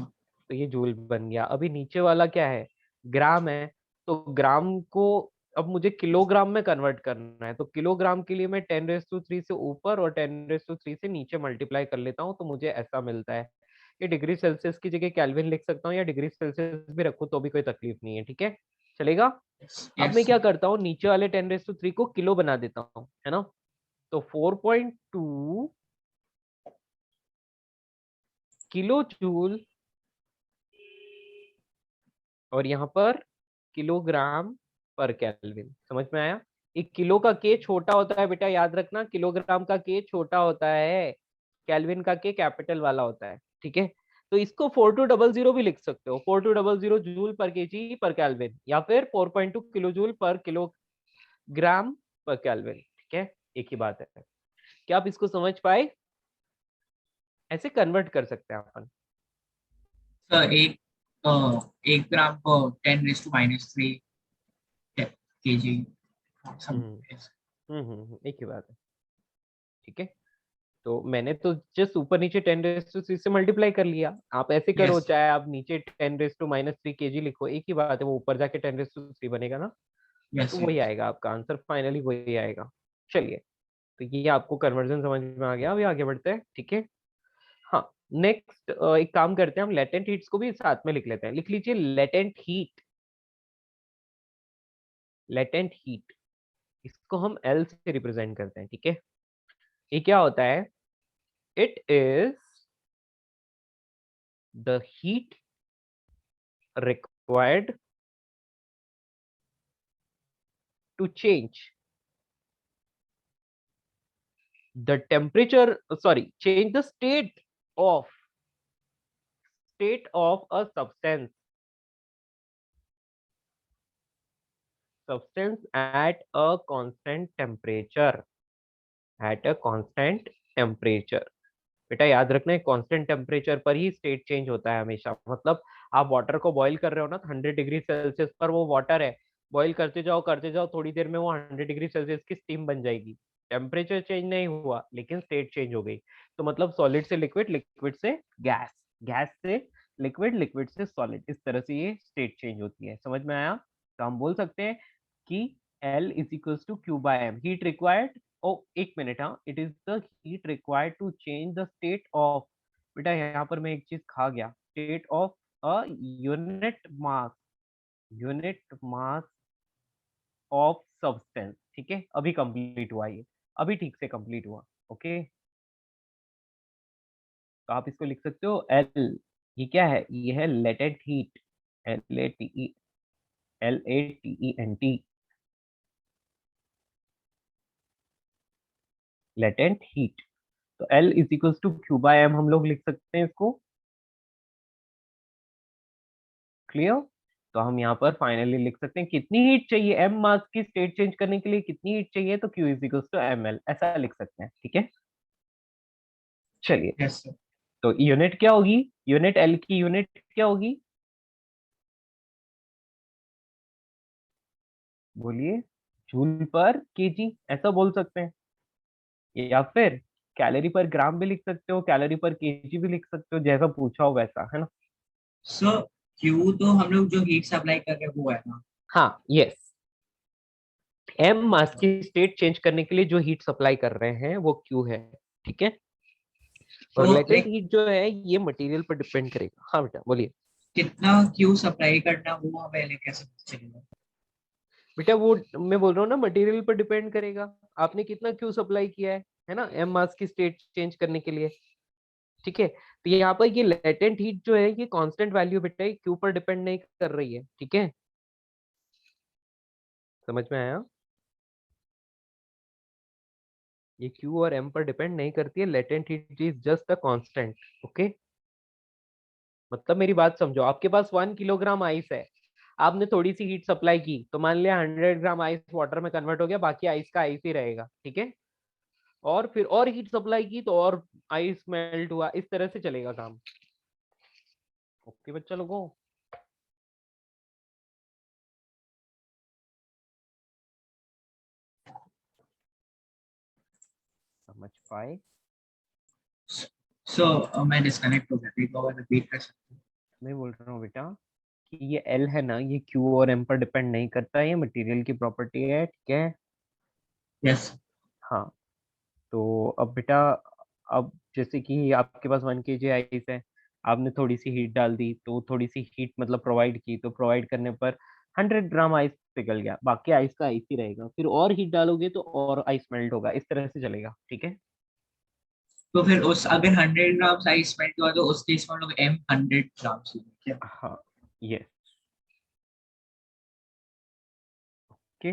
तो ये जूल बन गया। अभी नीचे वाला क्या है, ग्राम है, तो ग्राम को अब मुझे किलोग्राम में कन्वर्ट करना है, तो किलोग्राम के लिए मैं 10⁻³ से ऊपर और 10⁻³ से नीचे मल्टीप्लाई कर लेता हूँ, तो मुझे ऐसा मिलता है। ये डिग्री सेल्सियस की जगह केल्विन लिख सकता हूँ, या डिग्री सेल्सियस भी रखूँ तो भी कोई तकलीफ नहीं है, ठीक है, चलेगा। अब मैं यस क्या करता हूँ, नीचे वाले 10⁻³ को किलो बना देता हूँ, है ना। तो 4.2 किलो जूल, और यहाँ पर किलोग्राम पर केल्विन। समझ में आया। एक किलो का के छोटा होता है बेटा, याद रखना, किलोग्राम का के छोटा होता है, केल्विन का के कैपिटल वाला होता है, ठीक है। तो इसको 4200 भी लिख सकते हो, 4200 जूल पर केजी पर केल्विन, या फिर 4.2 किलो जूल पर किलोग्राम पर केल्विन, ठीक है, एक ही बात है। क्या आप इसको समझ पाए। ऐसे कन्वर्ट कर सकते हैं अपन। सर एक ग्राम को 10⁻³ केजी। हम्म एक ही बात है, ठीक है। तो मैंने तो जस्ट ऊपर नीचे 10⁻³ से मल्टीप्लाई कर लिया, आप ऐसे करो, यस। चाहे आप नीचे 10⁻³ केजी लिखो, एक ही बात है, वो ऊपर जाके 10⁻³ बनेगा ना, तो यस वही यस। आएगा आपका आंसर, फाइनली वही आएगा। चलिए, तो ये आपको कन्वर्जन समझ में आ गया। अभी आगे बढ़ते हैं, ठीक है। हाँ, नेक्स्ट एक काम करते हैं, हम लेटेंट हीट्स को भी साथ में लिख लेते हैं। लिख लीजिए लेटेंट हीट, लेटेंट हीट, इसको हम एल से रिप्रेजेंट करते हैं, ठीक है। ये क्या होता है, it is the heat required to change the temperature, change the of state of a substance at a constant temperature, at a constant temperature, बेटा याद रखना है कांस्टेंट टेम्परेचर पर ही स्टेट चेंज होता है हमेशा। मतलब आप वाटर को बॉईल कर रहे हो ना, 100 डिग्री सेल्सियस पर वो वाटर है, बॉईल करते जाओ, थोड़ी देर में वो 100 डिग्री सेल्सियस की स्टीम बन जाएगी। टेम्परेचर चेंज नहीं हुआ लेकिन स्टेट चेंज हो गई। तो मतलब सॉलिड से लिक्विड, लिक्विड से गैस, गैस से लिक्विड, लिक्विड से सॉलिड, इस तरह से ये स्टेट चेंज होती है। समझ में आया? तो हम बोल सकते हैं कि L is equals to Q by M, heat required. Oh एक मिनट, हाँ, it is the heat required to change the state of, बेटा यहाँ पर मैं एक चीज खा गया, state of a unit mass, unit mass of substance. ठीक है, अभी कंप्लीट हुआ ये, अभी ठीक से कंप्लीट हुआ। ओके, तो आप इसको लिख सकते हो एल, ये क्या है, ये है latent heat, LATENT, latent heat. तो L is equals to Q by M हम लोग लिख सकते हैं इसको। क्लियर? तो हम यहाँ पर फाइनली लिख सकते हैं कितनी हीट चाहिए एम मास की स्टेट चेंज करने के लिए, कितनी हीट चाहिए, तो Q is equals to ml, ऐसा लिख सकते हैं। ठीक है, चलिए। Yes sir. तो यूनिट क्या होगी, यूनिट L की यूनिट क्या होगी, बोलिए? जूल पर केजी, ऐसा बोल सकते हैं, या फिर कैलोरी पर ग्राम भी लिख सकते हो, कैलोरी पर केजी भी लिख सकते हो, जैसा पूछा हो वैसा, है ना? सो क्यू तो हम लोग जो हीट सप्लाई कर रहे हैं वो है ना। हाँ, यस। एम मास की स्टेट चेंज करने के लिए जो हीट सप्लाई कर रहे हैं वो क्यू है। ठीक है, और तो लेटेंट लाइक हीट जो है ये मटेरियल पर डिपेंड करेगा। हाँ बेटा बोलिए। कितना क्यू सप्लाई करना वो हमें like कैसे पता चलेगा। बेटा वो मैं बोल रहा हूँ ना, मटेरियल पर डिपेंड करेगा, आपने कितना क्यू सप्लाई किया है ना, एम मास की स्टेट चेंज करने के लिए। ठीक है, तो यहाँ पर ये लेटेंट हीट जो है ये कांस्टेंट वैल्यू बेटा क्यू पर डिपेंड नहीं कर रही है। ठीक है, समझ में आया? ये क्यू और एम पर डिपेंड नहीं करती है, latent heat is just a constant. Okay, मतलब मेरी बात समझो, आपके पास 1 किलोग्राम आइस है, आपने थोड़ी सी हीट सप्लाई की तो मान लिया 100 ग्राम आइस वाटर में कन्वर्ट हो गया, बाकी आइस का आइस ही रहेगा। ठीक है, और फिर और हीट सप्लाई की तो और आइस मेल्ट हुआ, इस तरह से चलेगा काम। ओके बच्चा लोगों, समझ पाए? सो मैं डिस्कनेक्ट हो गया थी, तो रिपीट कर सकते मैं बोल रहा हूँ बेटा कि ये एल है ना, ये क्यू और एम पर डिपेंड नहीं करता, ये मटेरियल की प्रॉपर्टी है। ठीक है, हैं। यस। हाँ। तो अब बेटा, अब जैसे कि आपके पास 1 kg आइस है, आपने थोड़ी सी हीट डाल दी, तो थोड़ी सी हीट मतलब प्रोवाइड की, तो प्रोवाइड करने पर 100 ग्राम आइस पिघल गया, बाकी आइस का आइस ही रहेगा, फिर और हीट डालोगे तो और आइस मेल्ट होगा, इस तरह से चलेगा। ठीक है, तो फिर उस अगर 100 ग्राम साइज मेल्ट हुआ तो उस केस में हम लोग एम 100 ग्राम क्या। हाँ, यस। ओके,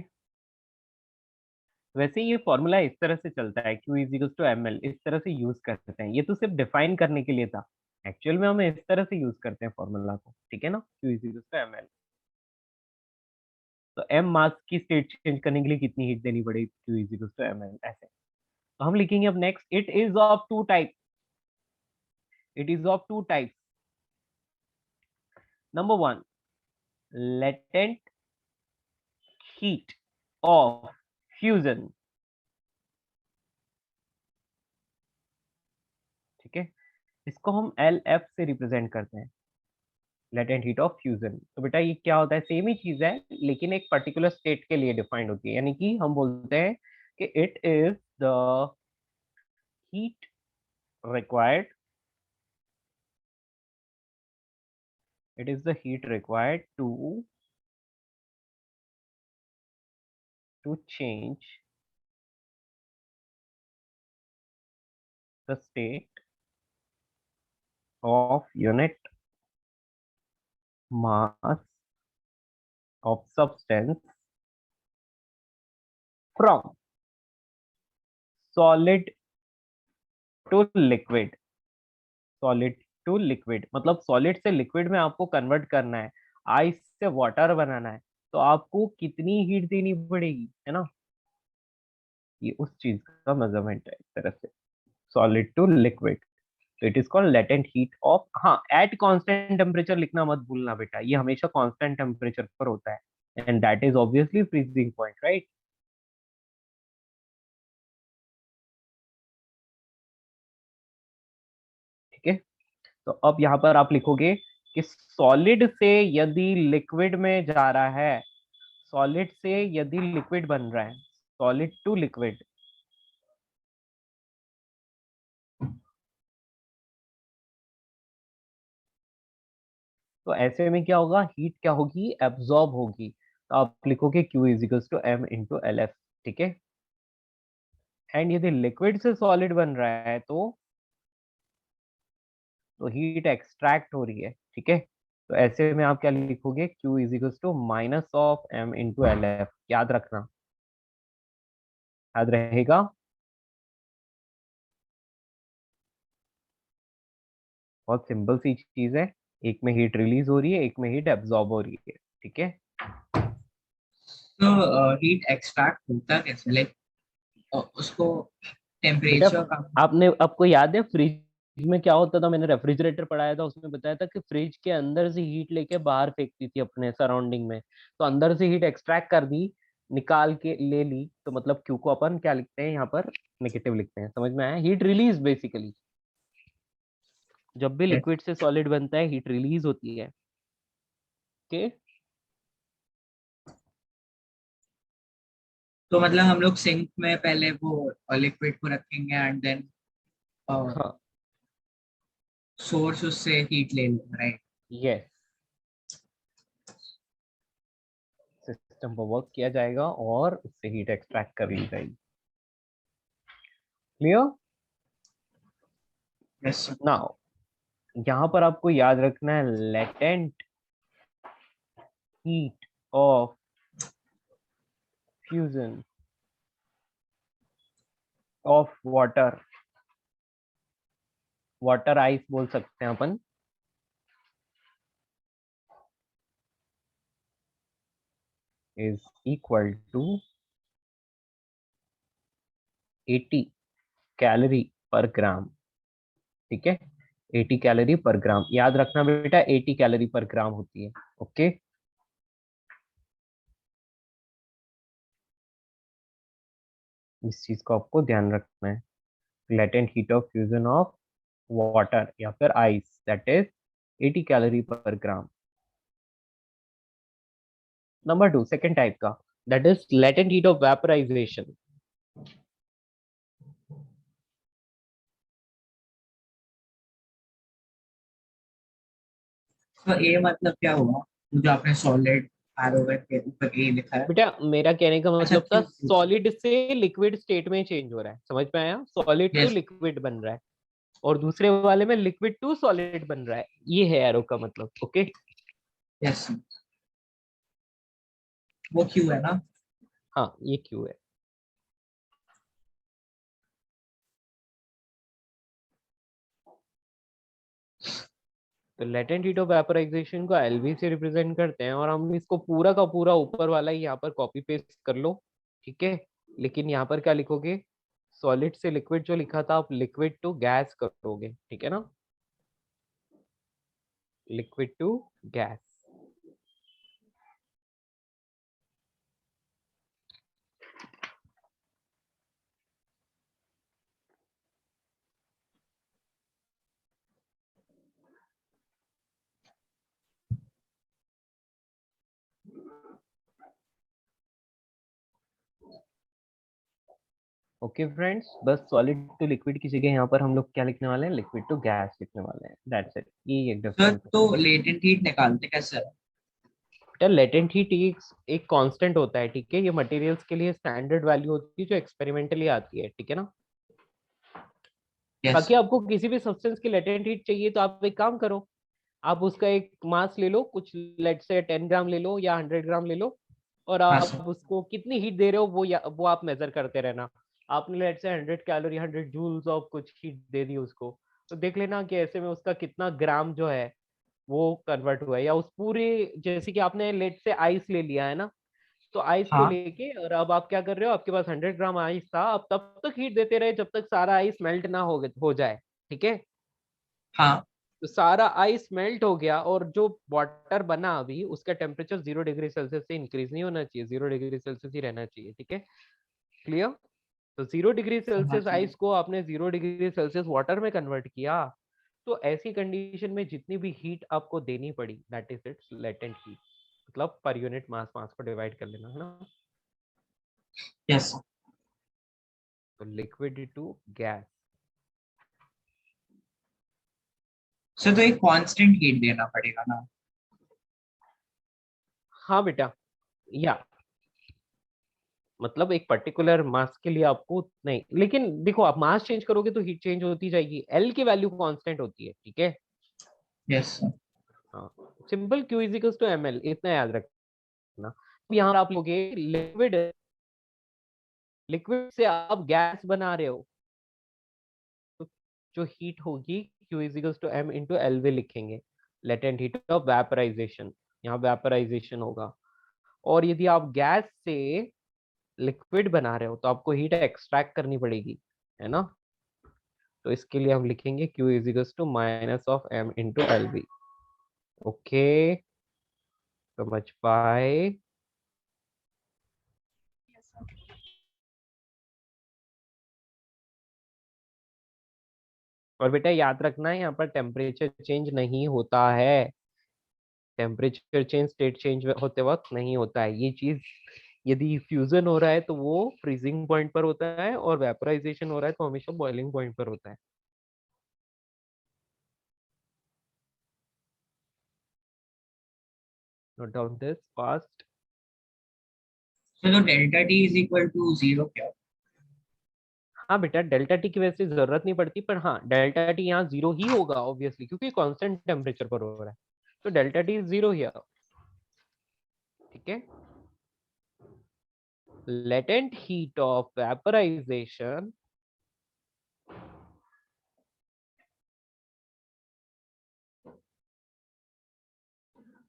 वैसे ये फॉर्मूला इस तरह से चलता है, Q is equal to ml, इस तरह से यूज करते हैं, ये तो सिर्फ डिफाइन करने के लिए था, एक्चुअल में हम इस तरह से यूज करते हैं फॉर्मूला को। ठीक है ना, Q is equal to ml। तो m मास की स्टेट चेंज करने के लिए कितनी हीट देनी पड़ेगी, Q is equal to ml, ऐसे। तो हम लिखेंगे अब next, it is of two type, it is of two type. Number one, latent heat of fusion. ठीक है, इसको हम LF से रिप्रेजेंट करते हैं, लेटेंट हीट ऑफ फ्यूजन। तो बेटा ये क्या होता है, सेम ही चीज है लेकिन एक पर्टिकुलर स्टेट के लिए डिफाइंड होती है, यानी कि हम बोलते हैं कि it is the heat required, it is the heat required to change the state of unit mass of substance from solid to liquid, solid to liquid, मतलब सॉलिड से लिक्विड में आपको कन्वर्ट करना है, आइस से वाटर बनाना है, तो आपको कितनी हीट देनी पड़ेगी, है ना? ये उस चीज का मेजरमेंट है, एक तरह से, सॉलिड टू लिक्विड। तो it is called latent heat of, हाँ एट कांस्टेंट टेम्परेचर लिखना मत भूलना बेटा, ये हमेशा कांस्टेंट टेम्परेचर पर होता है, and that is obviously freezing point, right. ठीक है, तो अब यहाँ पर आप लिखोगे कि सॉलिड से यदि लिक्विड में जा रहा है, सॉलिड से यदि लिक्विड बन रहा है, सॉलिड टू लिक्विड, तो ऐसे में क्या होगा, हीट क्या होगी, एब्जॉर्ब होगी, तो आप लिखोगे Q is equal to M into L F. ठीक है, एंड यदि लिक्विड से सॉलिड बन रहा है तो हीट एक्सट्रैक्ट हो रही है। ठीक है, तो ऐसे में आप क्या लिखोगे, Q is equal to minus of M into L F, याद रखना, याद रहेगा। बहुत सिंपल सी चीज है, एक में हीट रिलीज हो रही है, एक में हीट एब्जॉर्ब हो रही है। ठीक है, तो हीट एक्सट्रैक्ट होता कैसे, लाइक उसको बेटा टेम्परेचर का। आपने, आपको याद है फ्रिज में क्या होता था, मैंने रेफ्रिजरेटर पढ़ाया था, उसमें बताया था कि फ्रिज के अंदर से हीट लेके बाहर फेंकती थी अपने सराउंडिंग में, तो अंदर से हीट एक्सट्रैक्ट कर दी, निकाल के ले ली, तो मतलब क्यू को अपन क्या लिखते हैं यहाँ पर, नेगेटिव लिखते हैं। समझ में आया, हीट रिलीज बेसिकली, जब भी लिक्विड से सॉलिड बनता है हीट रिलीज होती है। ओके, तो मतलब हम लोग सिंक में पहले वो लिक्विड को रखेंगे एंड देन हाँ, सोर्स उससे हीट ले लेंगे, राइट। यस, सिस्टम पर वर्क किया जाएगा और उससे हीट एक्सट्रैक्ट कर ली जाएगी। क्लियर। यस। नाउ यहाँ पर आपको याद रखना है, latent heat of fusion of water, water ice बोल सकते हैं अपन, is equal to 80 calorie per ग्राम। ठीक है, 80 कैलोरी पर ग्राम, याद रखना बेटा 80 कैलोरी पर ग्राम होती है। ओके, इस चीज को आपको ध्यान रखना है, latent heat of fusion of water या फिर ice, that is 80 calorie per gram. Number 2, second type का, that is latent heat of vaporization. तो ए मतलब क्या हुआ, जो आपने सॉलिड आरओ के ऊपर ए लिखा है। बेटा मेरा कहने का अच्छा मतलब था, क्यों। सॉलिड से लिक्विड स्टेट में चेंज हो रहा है, समझ में आया, सॉलिड टू यस। लिक्विड बन रहा है, और दूसरे वाले में लिक्विड टू सॉलिड बन रहा है, ये है एरो का मतलब। ओके, यस, वो क्यों है ना। हाँ ये क्यों है। तो लेटेंट हीट ऑफ वेपराइजेशन को एलवी से रिप्रेजेंट करते हैं, और हम इसको पूरा का पूरा ऊपर वाला ही यहाँ पर कॉपी पेस्ट कर लो। ठीक है, लेकिन यहाँ पर क्या लिखोगे, सॉलिड से लिक्विड जो लिखा था, आप लिक्विड टू गैस करोगे। ठीक है ना, liquid to gas. Okay friends, बस सॉलिड टू लिक्विड की जगह यहाँ पर हम लोग क्या लिखने वाले हैं, लिक्विड टू गैस लिखने वाले हैं, दैट्स इट, ये एक सर डिफरेंस है। तो लेटेंट हीट निकालते कैसे है। बेटा लेटेंट हीट एक कांस्टेंट होता है, ठीक है, ये मटेरियल्स के लिए स्टैंडर्ड वैल्यू होती है जो एक्सपेरिमेंटली आती है। ठीक है ना, यस। बाकी आपको किसी भी सब्सटेंस की लेटेंट हीट चाहिए तो आप एक काम करो, आप उसका एक मास ले लो, कुछ लेट से 10 ग्राम ले लो या 100 ग्राम ले लो, और हाँ आप सर। उसको कितनी हीट दे रहे हो वो आप मेजर करते रहना। आपने लेट से 100 कैलोरी 100 जूल्स ऑफ कुछ हीट दे दी उसको, तो देख लेना कि ऐसे में उसका कितना ग्राम जो है वो कन्वर्ट हुआ है, या उस पूरे, जैसे कि आपने लेट से आइस ले लिया है ना, तो आइस को हाँ। लेके और अब आप क्या कर रहे हो, आपके पास 100 ग्राम आइस था, अब तब तक हीट देते रहे जब तक सारा आइस मेल्ट ना हो जाए। ठीक है, हाँ तो सारा आइस मेल्ट हो गया और जो वाटर बना अभी उसका टेम्परेचर 0 डिग्री सेल्सियस से इंक्रीज नहीं होना चाहिए, 0 डिग्री सेल्सियस ही रहना चाहिए। ठीक है, क्लियर? तो 0 डिग्री सेल्सियस समझ गया। आइस को आपने 0 डिग्री सेल्सियस वाटर में कन्वर्ट किया, तो ऐसी कंडीशन में जितनी भी हीट आपको देनी पड़ी, that is it's latent heat, मतलब पर यूनिट मास, मास को डिवाइड कर लेना है ना। यस तो लिक्विड टू गैस। सर, तो एक कांस्टेंट हीट देना पड़ेगा ना? हाँ बेटा, या मतलब एक पर्टिकुलर मास के लिए आपको नहीं, लेकिन देखो आप मास चेंज करोगे तो हीट चेंज होती जाएगी, एल की वैल्यू कांस्टेंट होती है। ठीक है, यस सर। हाँ, simple Q is equals to ml, इतना याद रखना। अब यहाँ आप लोगे लिक्विड, लिक्विड से आप गैस बना रहे हो, तो जो हीट होगी Q is equals to m into L V लिखेंगे, लेटेंट हीट ऑफ वेपराइजेशन, यहाँ वेपराइजेशन होगा। और यदि आप गैस से लिक्विड बना रहे हो तो आपको हीट एक्सट्रैक्ट करनी पड़ेगी, है ना। तो इसके लिए हम लिखेंगे Q is equals to minus of m into L V. Okay, समझ पाए? Yes, sir. और बेटा याद रखना है यहाँ पर टेम्परेचर चेंज नहीं होता है, टेम्परेचर चेंज स्टेट चेंज होते वक्त नहीं होता है। ये चीज यदि फ्यूजन हो रहा है तो वो फ्रीजिंग पॉइंट पर होता है, और वेपराइजेशन हो रहा है तो हमेशा बॉइलिंग पॉइंट पर होता है। Note down this fast. Sir, तो delta T is equal to 0 क्या? हाँ बेटा, डेल्टा टी की वजह से जरूरत नहीं पड़ती, पर हाँ डेल्टा टी यहाँ जीरो ही होगा ऑब्वियसली, क्योंकि कांस्टेंट टेम्परेचर पर हो रहा है, तो डेल्टा टी जीरो ही। ठीक है, latent heat of vaporization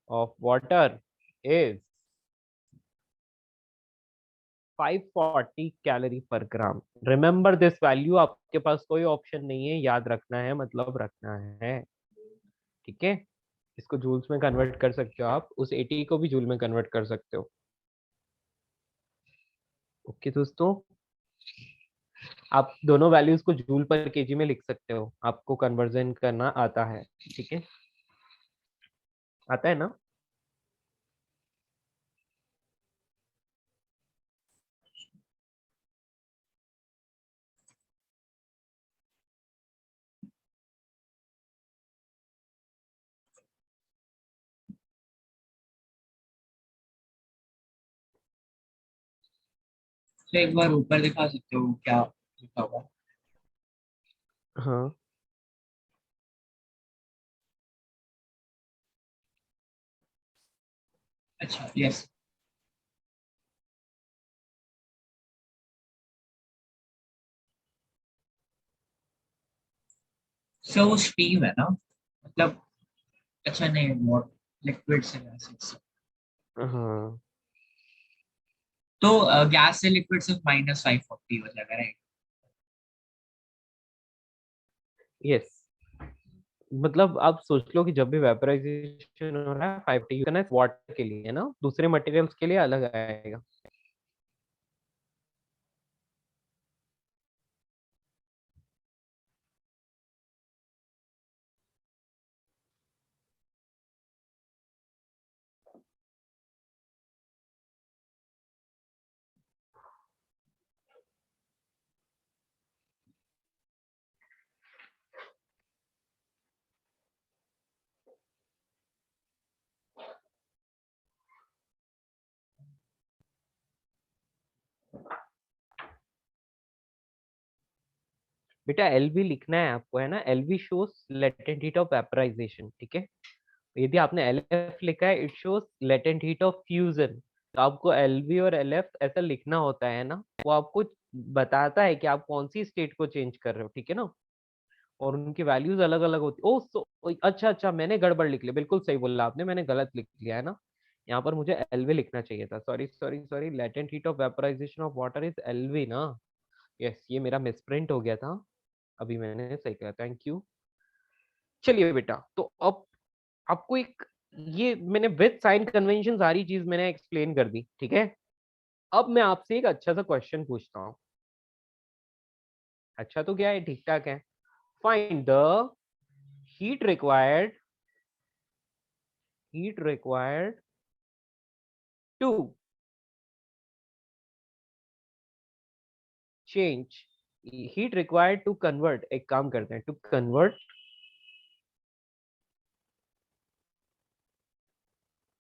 of water is 540 calorie per gram. Remember this value, आपके पास कोई ऑप्शन नहीं है, याद रखना है, मतलब रखना है। ठीक है, इसको जूल्स में कन्वर्ट कर सकते हो आप, उस 80 को भी जूल में कन्वर्ट कर सकते हो। ओके दोस्तों, आप दोनों वैल्यूज को जूल पर केजी में लिख सकते हो, आपको कन्वर्जन करना आता है। ठीक है, आता है ना। तो एक बार ऊपर दिखा सकते हो क्या लिखा हुआ? हाँ, अच्छा यस। सर, वो स्टीम है ना, मतलब? अच्छा नहीं, वो लिक्विड से गैस। हाँ, तो गैस से लिक्विड सिर्फ -540 हो जाएगा, राइट? यस, मतलब आप सोच लो कि जब भी वेपराइजेशन हो रहा है 5T करना है वाटर के लिए, है ना, दूसरे मटेरियल्स के लिए अलग आएगा। बेटा एलवी लिखना है आपको, है ना, LV shows latent heat of vaporization. ठीक है, यदि आपने एलएफ लिखा है it shows latent heat of fusion, तो आपको एलवी और एलएफ ऐसा लिखना होता है ना, वो आपको बताता है कि आप कौन सी स्टेट को चेंज कर रहे हो। ठीक है ना, और उनकी वैल्यूज अलग अलग होती। ओ अच्छा अच्छा, मैंने गड़बड़ लिख लिया, बिल्कुल सही बोला आपने, मैंने गलत लिख लिया है ना, यहाँ पर मुझे एलवी लिखना चाहिए था, sorry sorry sorry, latent heat of vaporization of water is LV ना। यस, ये मेरा मिसप्रिंट हो गया था, अभी मैंने सही किया, थैंक यू। चलिए बेटा, तो अब आपको एक ये मैंने विद साइन कन्वेंशन सारी चीज मैंने एक्सप्लेन कर दी, ठीक है। अब मैं आपसे एक अच्छा सा क्वेश्चन पूछता हूँ। अच्छा तो क्या है, ठीक ठाक है। Find the heat required to change heat required to convert, एक काम करते हैं, टू कन्वर्ट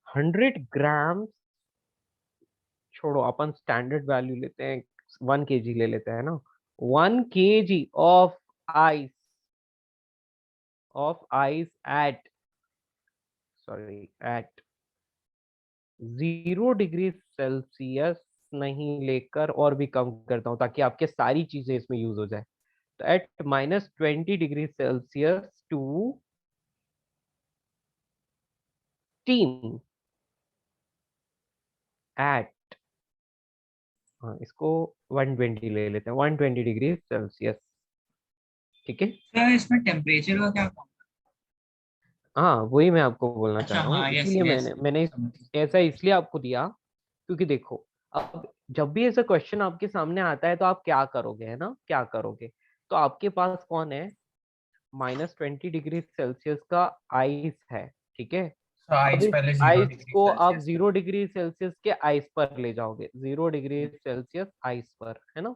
100 ग्राम, छोड़ो अपन स्टैंडर्ड वैल्यू लेते हैं, 1 kg ले लेते हैं ना, 1 kg of ice eight 0 degree Celsius, नहीं लेकर और भी कम करता हूं ताकि आपके सारी चीजें इसमें यूज हो जाए। तो at -20 degree Celsius to steam at, इसको 120 ले लेते हैं, 120 डिग्री सेल्सियस, ठीक है। सर इसमें टेम्परेचर का क्या काम? हाँ वही मैं आपको बोलना चाह अच्छा रहा हूँ, हाँ, यस इसीलिए यस, मैंने समझ ऐसा इसलिए आपको दिया, क्योंकि देखो अब जब भी ऐसा क्वेश्चन आपके सामने आता है तो आप क्या करोगे, है ना, क्या करोगे। तो आपके पास कौन है, -20 डिग्री सेल्सियस का आइस है, ठीक है। तो अब आइस इस पहले 0 आइस डिग्री को आप सेल्सियस 0 डिग्री सेल्सियस के आइस पर ले जाओगे, 0 डिग्री सेल्सियस आइस पर, है ना।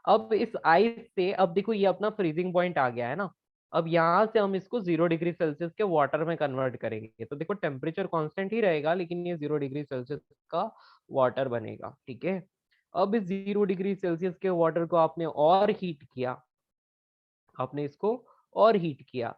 अब इस आइस से, अब देखो ये अपना फ्रीजिंग पॉइंट आ गया है ना, अब यहाँ से हम इसको 0 डिग्री सेल्सियस के वाटर में कन्वर्ट करेंगे, तो देखो टेम्परेचर कांस्टेंट ही रहेगा, लेकिन ये 0 डिग्री सेल्सियस का वाटर बनेगा, ठीक है। अब इस 0 डिग्री सेल्सियस के वाटर को आपने और हीट किया, आपने इसको और हीट किया,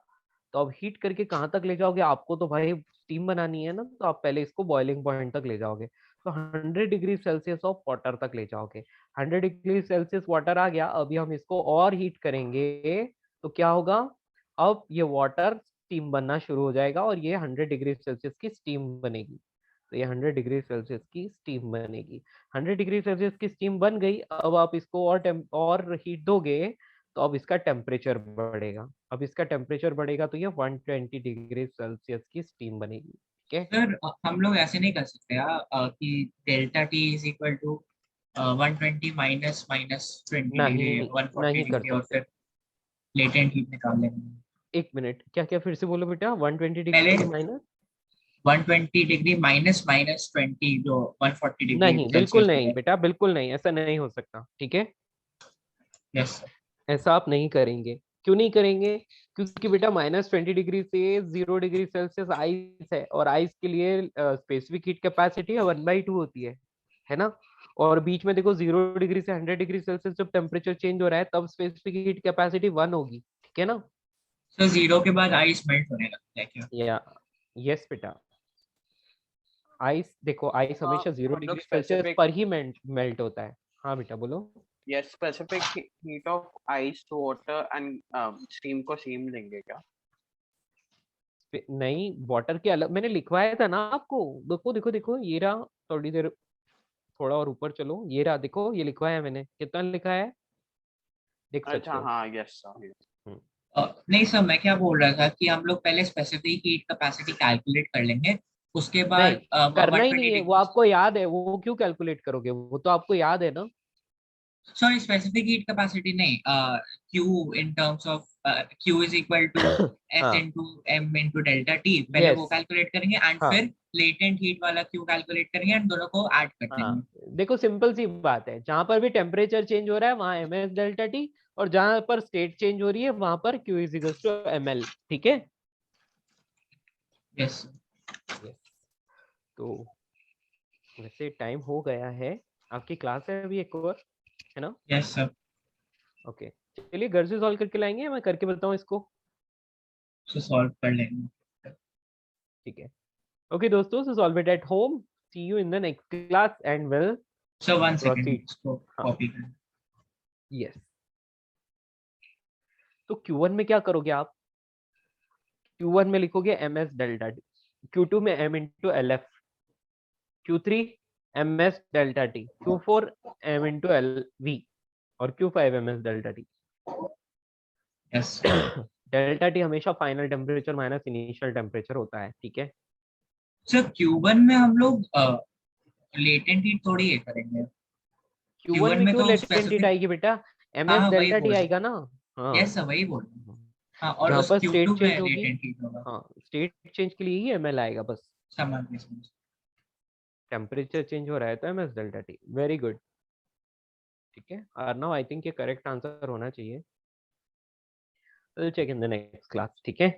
तो अब हीट करके कहाँ तक ले जाओगे, आपको तो भाई स्टीम बनानी है ना, तो आप पहले इसको बॉइलिंग पॉइंट तक ले जाओगे, तो 100 डिग्री सेल्सियस ऑफ वाटर तक ले जाओगे। 100 डिग्री सेल्सियस वाटर आ गया, अभी हम इसको और हीट करेंगे, तो क्या होगा, अब ये वाटर स्टीम बनना शुरू हो जाएगा और ये 100 डिग्री सेल्सियस की स्टीम बनेगी। तो ये 100 डिग्री सेल्सियस की स्टीम बनेगी। 100 डिग्री सेल्सियस की स्टीम बन गई, अब आप इसको और हीट दोगे, तो अब इसका टेम्परेचर बढ़ेगा, अब इसका टेम्परेचर बढ़ेगा तो ये 120 डिग्री सेल्सियस की स्टीम बनेगी, ठीक है। सर हम लोग ऐसे नहीं कर सकते कि delta T is equal to 120 minus minus 20 degree नहीं 140 नहीं कर डिग्री और सकते। फिर लेटेंट हीट निकाल लेंगे। एक मिनट, क्या क्या फिर से बोलो बेटा, 120 पहले degree minus, 120 degree minus minus 20 जो 140 डिग्री नहीं बिल्कुल सेल्सियस हो नहीं जाएगा। बेटा, बिल्कुल नहीं, ऐसा नहीं हो सकता, ठीक है। यस ऐसा आप नहीं करेंगे, क्यों नहीं करेंगे, क्योंकि बेटा -20 डिग्री से 0 डिग्री सेल्सियस आइस है, और आइस के लिए स्पेसिफिक हीट कैपेसिटी 1/2 होती है ना। और बीच में देखो 0 डिग्री से 100 डिग्री सेल्सियस जब टेम्परेचर चेंज हो रहा है, तब स्पेसिफिक हीट कैपेसिटी 1 होगी, ठीक है ना। सर, जीरो के बाद आइस मेल्ट होने लगता है क्या? या यस बेटा, आइस देखो, आइस हमेशा 0 हम लोग डिग्री सेल्सियस स्पेसिफिक पर ही मेल्ट होता है। हाँ बेटा बोलो। Yes specific heat of ice to water and steam को सेम लेंगे क्या? नहीं, वाटर के अलग मैंने लिखवाया था ना आपको, देखो देखो देखो, ये रहा, थोड़ी देर थोड़ा और ऊपर चलो, ये रहा, देखो ये लिखवाया है मैंने, कितना लिखा है, देख अच्छा सकते हो। हाँ, यस सर। हम्म, नहीं सर, मैं क्या बोल रहा था कि हम लोग पहले स्पेसिफिक हीट कैपेसिटी कैलकुलेट कर लेंगे, उसके नहीं बाद करना ही 120 नहीं है, वो डिग्री। आपको याद है, वो क्यों कैलकुलेट करोगे, वो तो आपको याद है ना। सॉरी, स्पेसिफिक हीट कैपेसिटी नहीं, Q in terms of Q is equal to S हाँ into M into delta T, पहले यस, वो कैलकुलेट करेंगे एंड हाँ फिर लेटेंट हीट वाला क्यू कैलकुलेट करेंगे एंड दोनों को ऐड कर हाँ, देंगे। देखो सिंपल सी बात है, जहां पर भी टेम्परेचर चेंज हो रहा है वहां एम एस डेल्टा टी, और जहां पर स्टेट चेंज हो रही है वहां पर Q is equal to M L, ठीक है। Yes Yes. तो वैसे टाइम हो गया है, आपकी क्लास है अभी एक और, है ना। यस सर, ओके, चलिए घर से सॉल्व करके लाएंगे, मैं करके बताऊं इसको, तो सॉल्व कर लेंगे। ठीक है। ओके दोस्तों, so solve it at home, see you in the next class and will sir 1 second, proceed. इसको हाँ कॉपी कर। यस, तो Q1 में क्या करोगे आप, Q1 में लिखोगे M S delta T, Q2 में m into L F, Q3 M S delta T, Q4 m into L V, और Q5 M S delta T. Yes delta T हमेशा final temperature minus initial temperature होता है, ठीक है। Sir Q1 में हम लोग लेटेंट हीट थोड़ी ये करेंगे। Q1 में में क्यों तो लेटेंट हीट स्पेसिफिक, आएगी बेटा, हाँ एमएस हाँ वही डेल्टा टी बोल रहा आएगा ना। हूँ, हाँ, यस सर वही बोल रहा हूँ। हाँ, और जहाँ उस पर स्टेट Q2 चेंज में होगी, लेटेंट हीट होगा। हाँ स्टेट चेंज के लिए ही एमएल आएगा बस। समझ गए। टेम्परेचर चेंज हो रहा है तो MS delta T, very good, ठीक है। अर्नव आई थिंक ये करेक्ट आंसर होना चाहिए। Will check in the next class, ठीक है।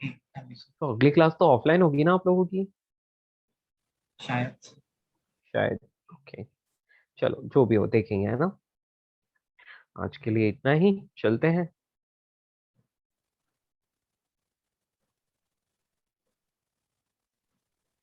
तो अगली क्लास तो ऑफलाइन होगी ना आप लोगों की शायद। शायद, ओके चलो जो भी हो देखेंगे, है ना। आज के लिए इतना ही, चलते हैं।